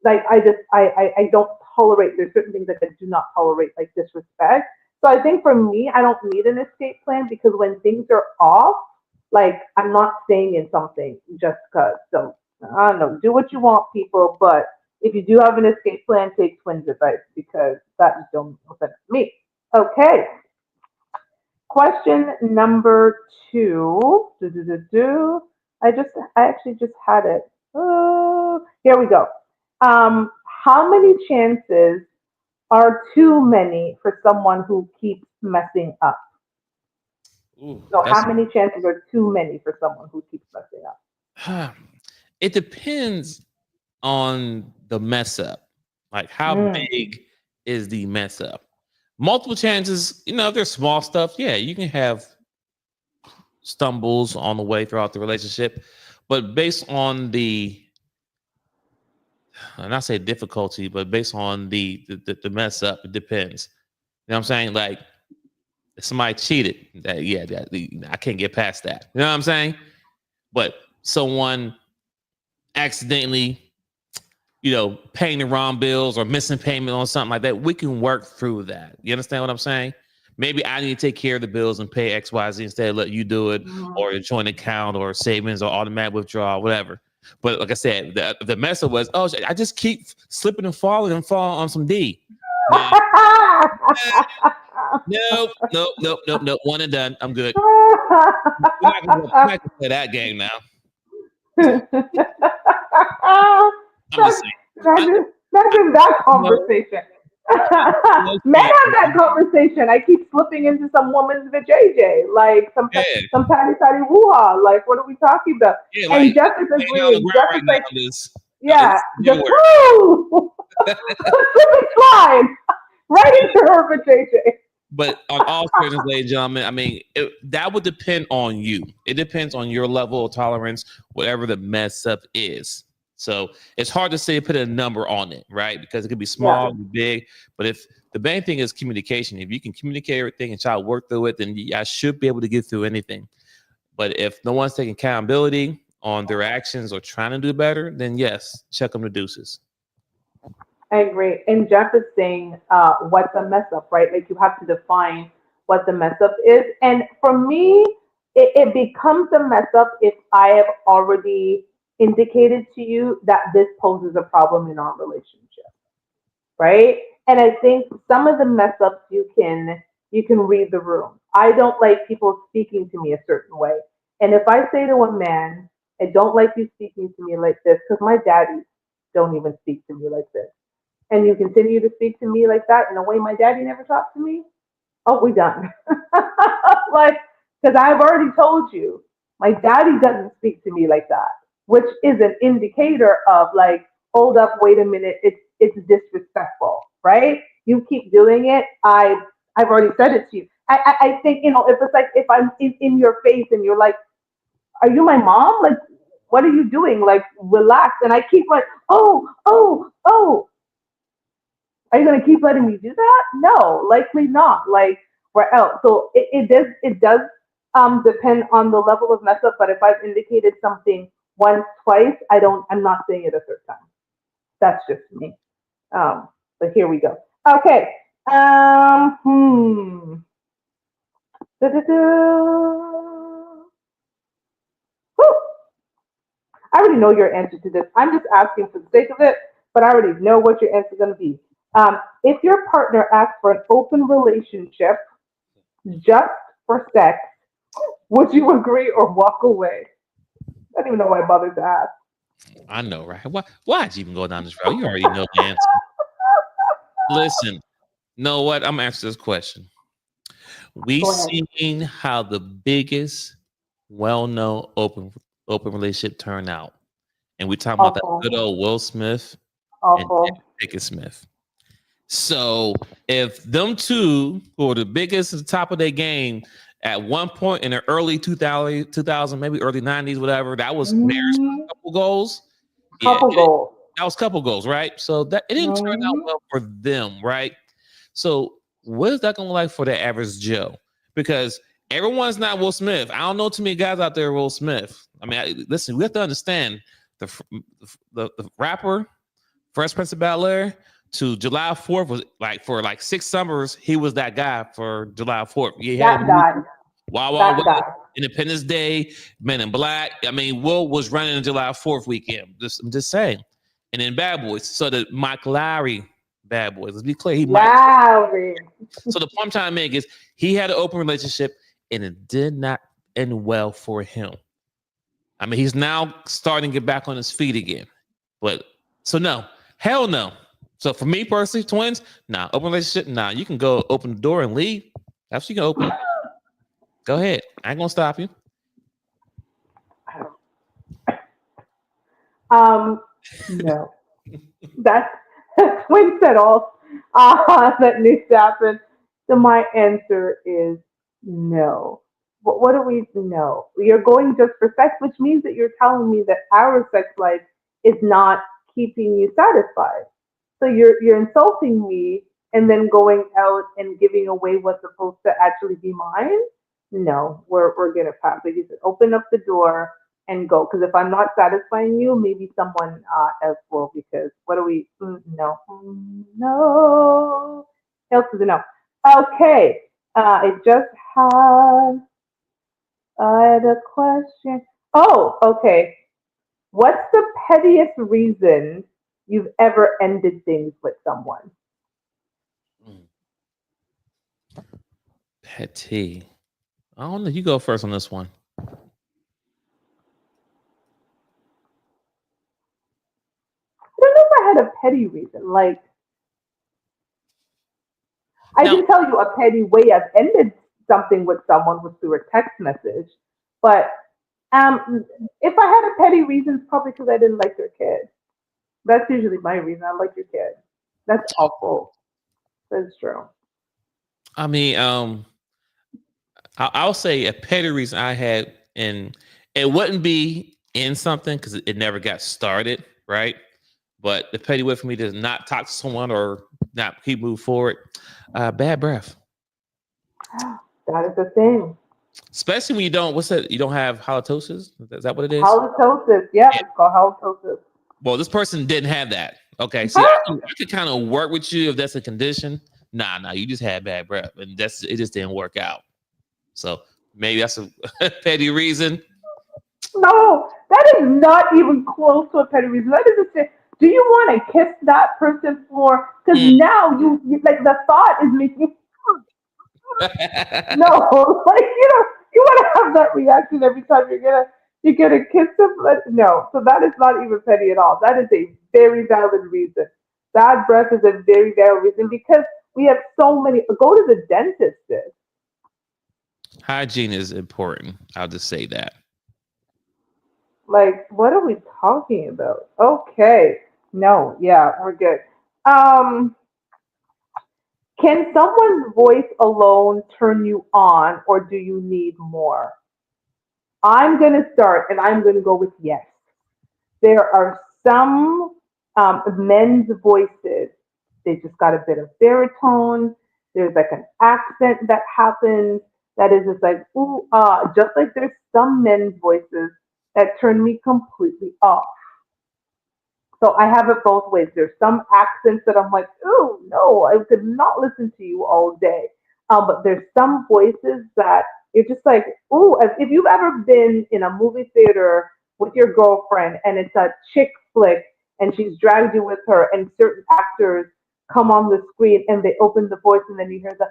Like, I don't tolerate, there's certain things that I do not tolerate, like disrespect. So I think for me, I don't need an escape plan, because when things are off, like, I'm not staying in something just because. So I don't know, do what you want, people, but if you do have an escape plan, take twins advice, because that just don't make sense to me. Okay. Question number 2. I actually just had it. Oh, here we go. How many chances are too many for someone who keeps messing up? Ooh, So how many chances are too many for someone who keeps messing up? It depends on the mess up. Like, how big is the mess up? Multiple chances, if there's small stuff, yeah, you can have stumbles on the way throughout the relationship. But based on the, and I say difficulty, but based on the mess up, it depends. You know what I'm saying? Like, if somebody cheated, I can't get past that. You know what I'm saying? But someone accidentally, paying the wrong bills or missing payment on something like that, we can work through that. You understand what I'm saying? Maybe I need to take care of the bills and pay XYZ instead of let you do it, or a joint account or savings or automatic withdrawal, whatever. But like I said, the mess up was, I just keep slipping and falling on some D. Nope. One and done. I'm good. We're not gonna play that game now. Imagine that conversation. Men have that conversation. I keep slipping into some woman's vajayjay, like some patty woo-ha. Like, what are we talking about? Yeah, and like, Jeff is agreeing. Jeff is like, just woo! Slip and slide right into her vajayjay. But on all seriousness, ladies and gentlemen, I mean, that would depend on you. It depends on your level of tolerance, whatever the mess up is. So it's hard to say, put a number on it, right? Because it could be small, big. But if the main thing is communication, if you can communicate everything and try to work through it, then I should be able to get through anything. But if no one's taking accountability on their actions or trying to do better, then yes, check them to deuces. I agree. And Jeff is saying, what's a mess up, right? Like, you have to define what the mess up is. And for me, it becomes a mess up if I have already indicated to you that this poses a problem in our relationship, right? And I think some of the mess ups you can read the room. I don't like people speaking to me a certain way. And if I say to a man, I don't like you speaking to me like this, because my daddy don't even speak to me like this, and you continue to speak to me like that in a way my daddy never talked to me, we done. Like, because I've already told you, my daddy doesn't speak to me like that, which is an indicator of, like, hold up, wait a minute, it's disrespectful, right? You keep doing it, I've already said it to you. I think, if it's like, if I'm in your face and you're like, are you my mom? Like, what are you doing? Like, relax. And I keep like, oh. Are you gonna keep letting me do that? No, likely not. Like, we're out. So it does depend on the level of mess up. But if I've indicated something once, twice, I'm not saying it a third time. That's just me. But here we go. Okay. Da-da-da. Whew. I already know your answer to this. I'm just asking for the sake of it, but I already know what your answer is going to be. If your partner asks for an open relationship just for sex, would you agree or walk away? I don't even know why I bothered to ask. I know, right? Why'd you even go down this road? You already know the answer. Listen, know what? I'm answering this question. We seen how the biggest, well-known open relationship turned out, and we talking about that good old Will Smith and Pickett Smith. So if them two who are the biggest at the top of their game at one point in the early 2000, maybe early 90s, whatever, that was marriage couple goals. Goals. That was couple goals, right? So that it didn't turn out well for them, right? So what is that going to look like for the average Joe? Because everyone's not Will Smith. I don't know too many guys out there Will Smith. I mean, listen, we have to understand the rapper, Fresh Prince of Bel-Air, to July 4th was like for like 6 summers, he was that guy for July 4th. He had Wild Wild West, Independence Day, Men in Black. I mean, Will was running the July 4th weekend. I'm just saying. And then Bad Boys. So the Mike Lowrey Bad Boys. Let's be clear. So the point I'm trying to make is he had an open relationship and it did not end well for him. I mean, he's now starting to get back on his feet again. But so no, hell no. So for me personally, twins, nah, open relationship, nah. You can go open the door and leave. That's you can open. Go ahead. I ain't gonna stop you. No. That's twin said all that needs to happen. So my answer is no. What do we know? You're going just for sex, which means that you're telling me that our sex life is not keeping you satisfied. So you're insulting me and then going out and giving away what's supposed to actually be mine. No, we're gonna pass. Like you said, open up the door and go. Because if I'm not satisfying you, maybe someone else will. Because what do we? No, no. Else is a no. Okay. I just had a question. Oh, okay. What's the pettiest reason you've ever ended things with someone? Petty. I don't know. You go first on this one. I don't know if I had a petty reason. Like, I can tell you a petty way I've ended something with someone was through a text message. But if I had a petty reason, it's probably because I didn't like their kid. That's usually my reason. I like your kid. That's awful. That's true. I mean, I'll say a petty reason I had, and it wouldn't be in something because it never got started, right? But the petty way for me to not talk to someone or not keep moving forward, bad breath. That is the thing. Especially when you don't, you don't have halitosis? Is that what it is? Halitosis, yeah. It's called halitosis. Well, this person didn't have that. Okay, see, I could kind of work with you if that's a condition. Nah, you just had bad breath, and it just didn't work out. So maybe that's a petty reason. No, that is not even close to a petty reason. That is just do you want to kiss that person for? Because now you like the thought is making. No, like you want to have that reaction every time you're gonna kiss them. No, so that is not even petty at all. That is a very valid reason. Bad breath is a very valid reason because we have so many. Go to the dentist. Sis. Hygiene is important. I'll just say that. Like, what are we talking about? Okay. No, yeah, we're good. Can someone's voice alone turn you on, or do you need more? I'm going to start, and I'm going to go with yes. There are some men's voices. They just got a bit of baritone. There's like an accent that happens. that is just like, ooh, just like there's some men's voices that turn me completely off. So I have it both ways. There's some accents that I'm like, oh no, I could not listen to you all day. But there's some voices that you're just like, oh, if you've ever been in a movie theater with your girlfriend and it's a chick flick and she's dragged you with her and certain actors come on the screen and they open the voice and then you hear the,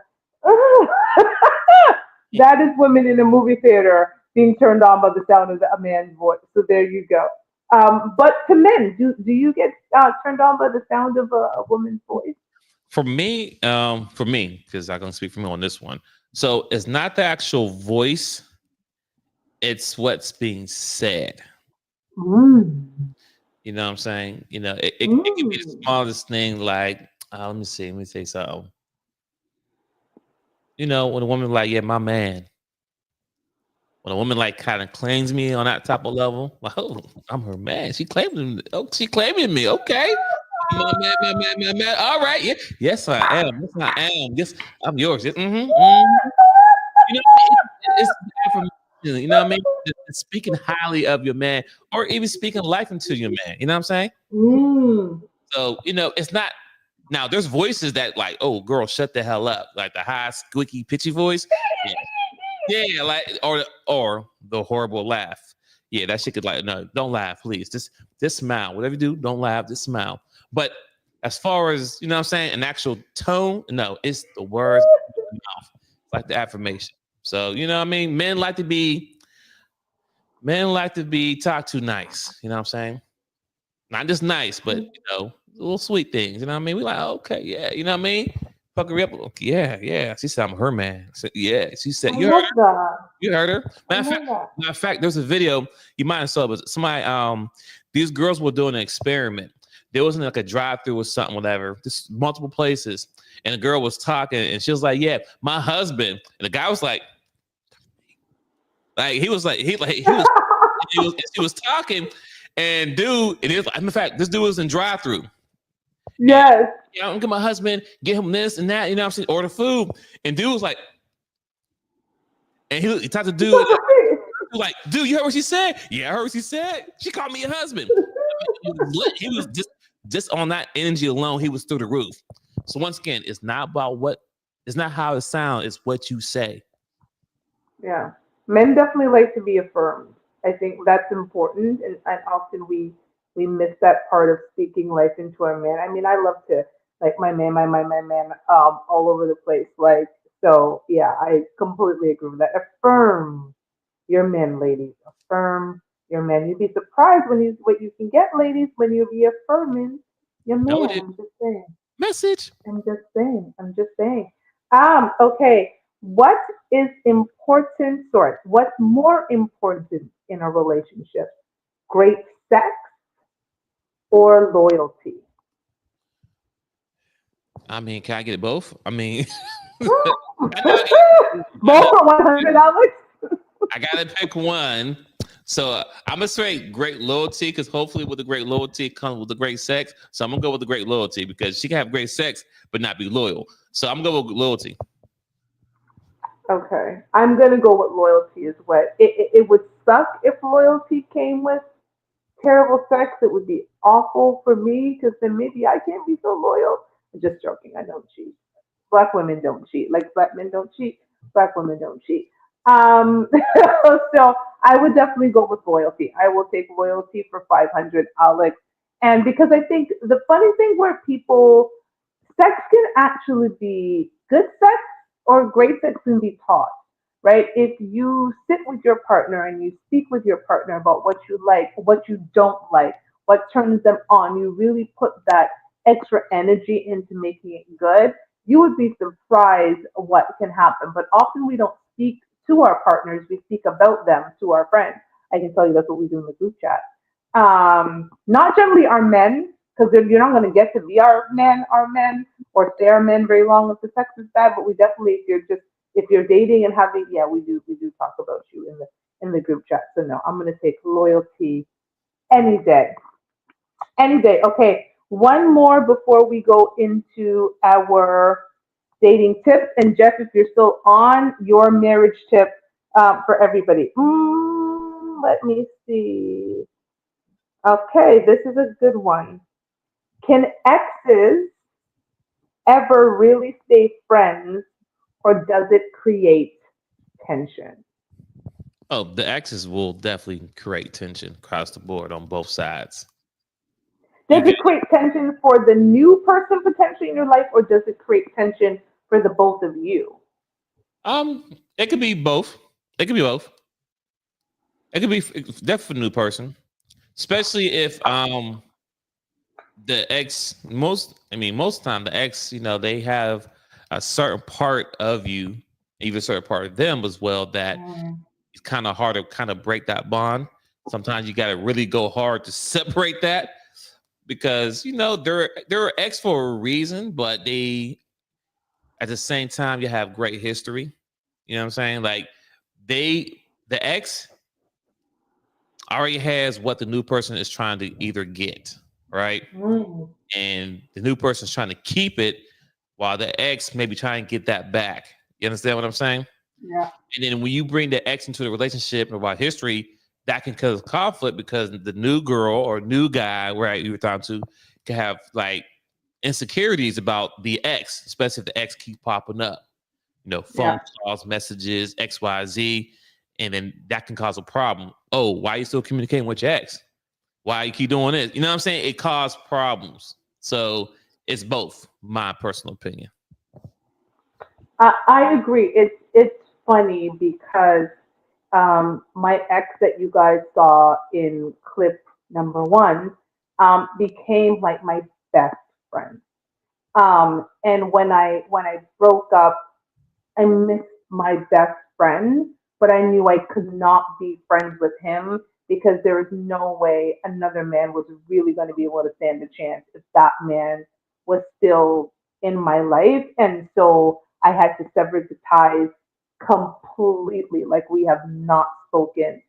that is women in a movie theater being turned on by the sound of a man's voice. So there you go. But to men, do you get turned on by the sound of a woman's voice? For me, because I'm gonna speak for me on this one. So it's not the actual voice; it's what's being said. Mm. You know what I'm saying? You know, it can be the smallest thing. Like, let me say something. You know, when a woman like, yeah, my man. When a woman like kind of claims me on that type of level, like, oh, I'm her man. She claiming me. Oh, she claiming me. Okay. My man, my man, my man. All right. Yeah. Yes, I am. Yes, I am. Yes, I'm yours. Yes. Mm-hmm. You know, it's affirmation. You know what I mean? Speaking highly of your man, or even speaking life into your man. You know what I'm saying? Mm. So, you know, it's not. Now, there's voices that like, oh, girl, shut the hell up, like the high, squeaky, pitchy voice. Yeah, like or the horrible laugh. Yeah, that shit could like, no, don't laugh, please. Just smile. Whatever you do, don't laugh, just smile. But as far as, you know what I'm saying, an actual tone, no, it's the words in the mouth. It's like the affirmation. So, you know what I mean? Men like to be talked to nice. You know what I'm saying? Not just nice, but you know, little sweet things. You know what I mean? We like, okay, yeah, you know what I mean? Fuck her up. Yeah. She said I'm her man. I said, yeah. She said, I you love heard her? that. You heard her. I Matter love that. of fact, there's a video you might have saw, but somebody, these girls were doing an experiment. There wasn't like a drive-through or something, whatever. Just multiple places, and the girl was talking, and she was like, "Yeah, my husband." And the guy was like he was she was talking, and dude, and it was, in fact, this dude was in drive-through. Yes. Yeah, I'm gonna get my husband, get him this and that. You know what I'm saying? Order food, and dude was like, and he talked to dude. Like, dude, you heard what she said? Yeah, I heard what she said. She called me a husband. He was just on that energy alone. He was through the roof. So once again, it's not how it sounds. It's what you say. Yeah. Men definitely like to be affirmed. I think that's important, and often we miss that part of speaking life into our man. I mean, I love to like my man, all over the place. Like, so yeah, I completely agree with that. Affirm your men, ladies. Affirm your men. You'd be surprised what you can get, ladies, when you be affirming your man. Noted. I'm just saying. Message. I'm just saying. I'm just saying. Okay. What is important? Sorry. What's more important in a relationship? Great sex or loyalty? I mean, can I get it both? I mean, Both for $100. I gotta pick one. So I'm gonna say great loyalty, because hopefully with the great loyalty comes with the great sex. So I'm gonna go with the great loyalty, because she can have great sex but not be loyal. So I'm gonna go with loyalty. Okay. I'm gonna go with loyalty as well. It would suck if loyalty came with terrible sex. It would be awful for me because then maybe I can't be so loyal. I'm just joking. I don't cheat. Black women don't cheat. Like black men don't cheat. Black women don't cheat. Um, so I would definitely go with loyalty. I will take loyalty for 500, Alex. And because I think the funny thing where people, sex can actually be good sex or great sex can be taught, right? If you sit with your partner and you speak with your partner about what you like, what you don't like, what turns them on, you really put that extra energy into making it good, you would be surprised what can happen. But often we don't speak to our partners, we speak about them to our friends. I can tell you that's what we do in the group chat. Not generally our men, because you're not going to get to be our men, or stay our men very long if the sex is bad. But we definitely, if you're dating and having, yeah, we do talk about you in the group chat. So no, I'm going to take loyalty any day, any day. Okay, one more before we go into our dating tips. And Jeff, if you're still on, your marriage tip for everybody. Let me see. Okay, this is a good one. Can exes ever really stay friends, or does it create tension? Oh, the exes will definitely create tension across the board on both sides. Does it create tension for the new person potentially in your life, or does it create tension for the both of you? It could be both. It could be both. It could be definitely for the new person, especially if the ex most of the time the ex, they have a certain part of you, even a certain part of them as well, that it's kind of hard to kind of break that bond. Sometimes you got to really go hard to separate that, because they're ex for a reason, but they at the same time you have great history. You know what I'm saying? Like the ex already has what the new person is trying to either get, right? And the new person is trying to keep it, while the ex maybe trying to get that back. You understand what I'm saying? Yeah. And then when you bring the ex into the relationship about history, that can cause conflict, because the new girl or new guy, right, you were talking to, can have like insecurities about the ex, especially if the ex keeps popping up. Phone calls, messages, XYZ, and then that can cause a problem. Oh, why are you still communicating with your ex? Why you keep doing this? You know what I'm saying? It caused problems. So it's both, my personal opinion. I agree. It's funny because my ex that you guys saw in clip number 1 became like my best friend. And when I broke up, I missed my best friend, but I knew I could not be friends with him, because there was no way another man was really going to be able to stand a chance if that man was still in my life. And so I had to sever the ties completely. Like, we have not spoken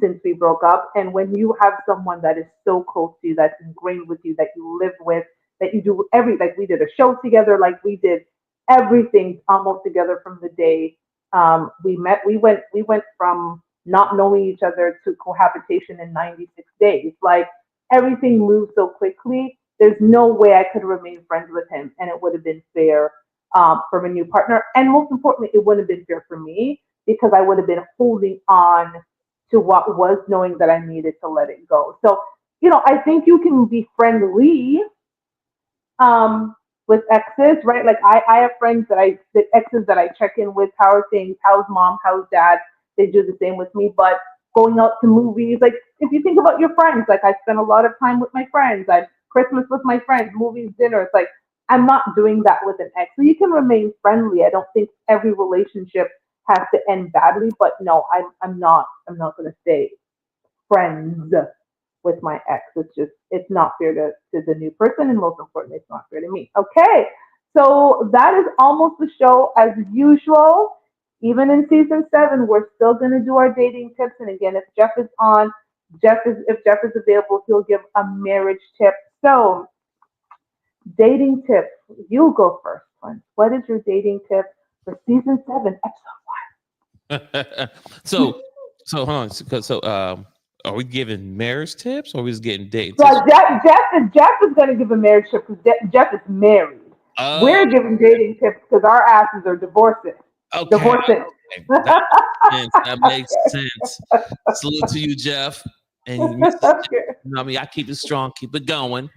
since we broke up. And when you have someone that is so close to you, that's ingrained with you, that you live with, that you do like we did a show together, like we did everything almost together from the day we met. We went from not knowing each other to cohabitation in 96 days. Like, everything moved so quickly. There's no way I could remain friends with him, and it would have been fair for my new partner. And most importantly, it wouldn't have been fair for me, because I would have been holding on to what was, knowing that I needed to let it go. So, I think you can be friendly with exes, right? Like, I have friends the exes that I check in with. How are things? How's mom? How's dad? They do the same with me. But going out to movies, like, if you think about your friends, like, I spend a lot of time with my friends. I Christmas with my friends, movies, dinner. It's like, I'm not doing that with an ex. So you can remain friendly. I don't think every relationship has to end badly, but no, I'm not going to stay friends with my ex. It's not fair to the new person, and most importantly, it's not fair to me. Okay, so that is almost the show as usual. Even in season 7, we're still going to do our dating tips. And again, if Jeff is available, he'll give a marriage tip. So, dating tip, you go first, Clint. What is your dating tip for season 7, episode 1? so hold on. So are we giving marriage tips, or are we just getting dating So tips? Jeff is going to give a marriage tip, because Jeff is married. We're giving dating tips because our asses are divorcing. Okay. Divorcing. That makes sense. Salute to you, Jeff. And I keep it strong, keep it going.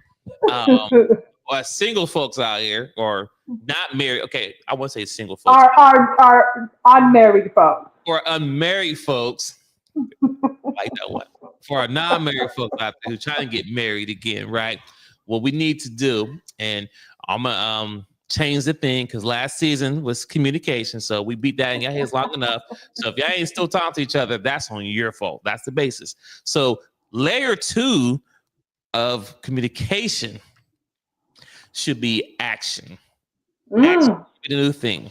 Or single folks out here, or not married. Okay, I won't say single folks. Our unmarried folks. Or unmarried folks. Like that one. For our non-married folks out there who trying to get married again, right? What we need to do, and I'm gonna change the thing, because last season was communication, so we beat that in your heads long enough. So if y'all ain't still talking to each other, that's on your fault. That's the basis. So layer 2 of communication should be action. Action should be the new thing,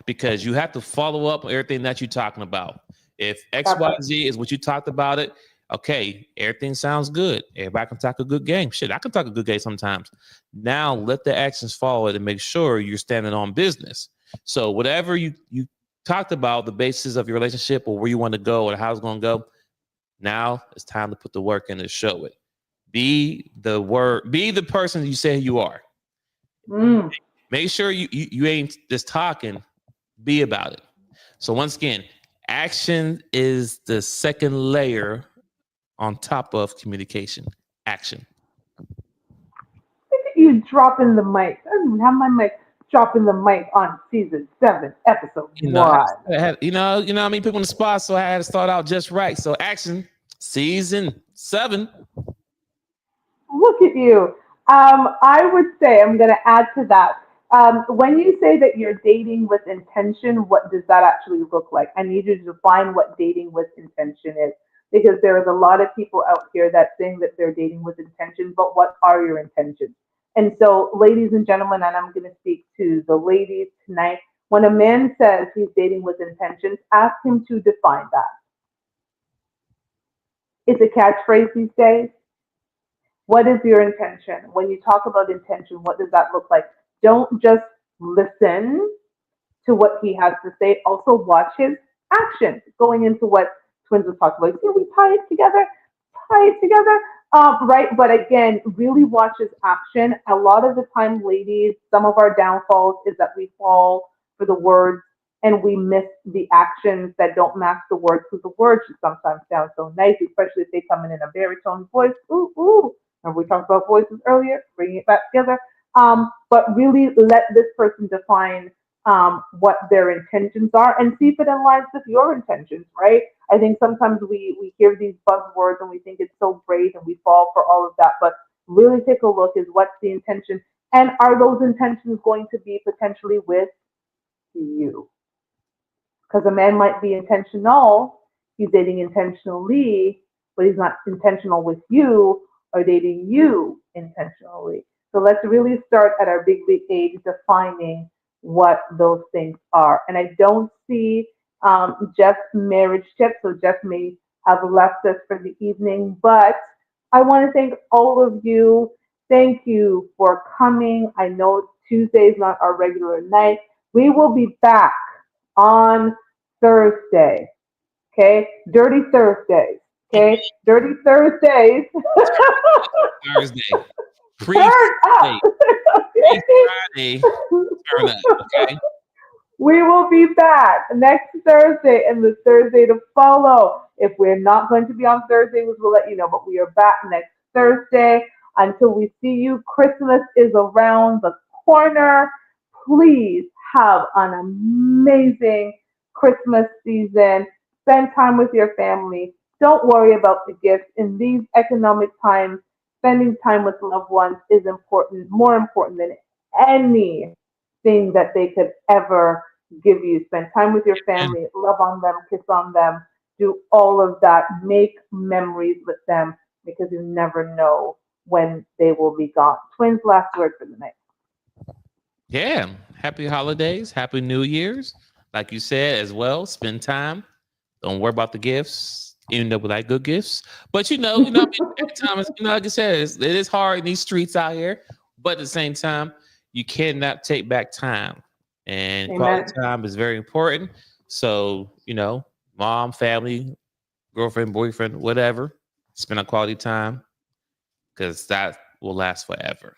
because you have to follow up on everything that you're talking about. If XYZ is what you talked about it, Okay, everything sounds good. Everybody can talk a good game. Shit, I can talk a good game sometimes. Now let the actions follow it and make sure you're standing on business. So whatever you talked about, the basis of your relationship or where you want to go or how it's going to go, now it's time to put the work in to show it. Be the person you say you are. Make sure you ain't just talking, be about it. So once again, action is the second layer on top of communication. Action. Look at you dropping the mic. I don't even have my mic. Dropping the mic on season 7, episode 1. I had, I mean, people in the spot, so I had to start out just right. So action, season 7. Look at you. I would say, I'm going to add to that. When you say that you're dating with intention, what does that actually look like? I need you to define what dating with intention is, because there is a lot of people out here that saying that they're dating with intention, but what are your intentions? And so, ladies and gentlemen, and I'm going to speak to the ladies tonight, when a man says he's dating with intentions, ask him to define that. It's a catchphrase these days. What is your intention? When you talk about intention, what does that look like? Don't just listen to what he has to say. Also watch his actions. Going into what Twins was talking about. We tie it together, right? But again, really watch his action. A lot of the time, ladies, some of our downfalls is that we fall for the words and we miss the actions that don't match the words, because the words should sometimes sound so nice, especially if they come in a baritone voice. Ooh, ooh. And we talked about voices earlier, bringing it back together. But really let this person define what their intentions are and see if it aligns with your intentions, right? I think sometimes we hear these buzzwords and we think it's so great and we fall for all of that. But really take a look is what's the intention, and are those intentions going to be potentially with you? Because a man might be intentional, he's dating intentionally, but he's not intentional with you or dating you intentionally. So let's really start at our big age defining what those things are. And I don't see Jeff's marriage tip, so Jeff may have left us for the evening, but I want to thank all of you. Thank you for coming. I know Tuesday is not our regular night. We will be back on Thursday. Okay? Dirty Thursdays. Okay? Dirty Thursdays. Thursday. Turn up. Friday. Turn up. Okay? We will be back next Thursday and the Thursday to follow. If we're not going to be on Thursday, we'll let you know. But we are back next Thursday. Until we see you, Christmas is around the corner. Please have an amazing Christmas season. Spend time with your family. Don't worry about the gifts. In these economic times, spending time with loved ones is important, more important than anything that they could ever give you. Spend time with your family, love on them, kiss on them, do all of that. Make memories with them, because you never know when they will be gone. Twins, last word for the night. Yeah. Happy holidays. Happy New Year's. Like you said as well, spend time. Don't worry about the gifts, even though we like good gifts. But I mean, every time, like I said, it is hard in these streets out here. But at the same time, you cannot take back time. And quality time is very important. So, mom, family, girlfriend, boyfriend, whatever, spend a quality time, because that will last forever.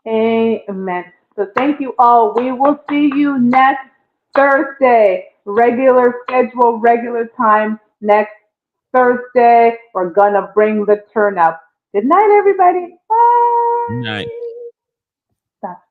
Amen. So thank you all. We will see you next Thursday. Regular schedule, regular time next Thursday. We're going to bring the turn up. Good night, everybody. Bye. Good night. Stop.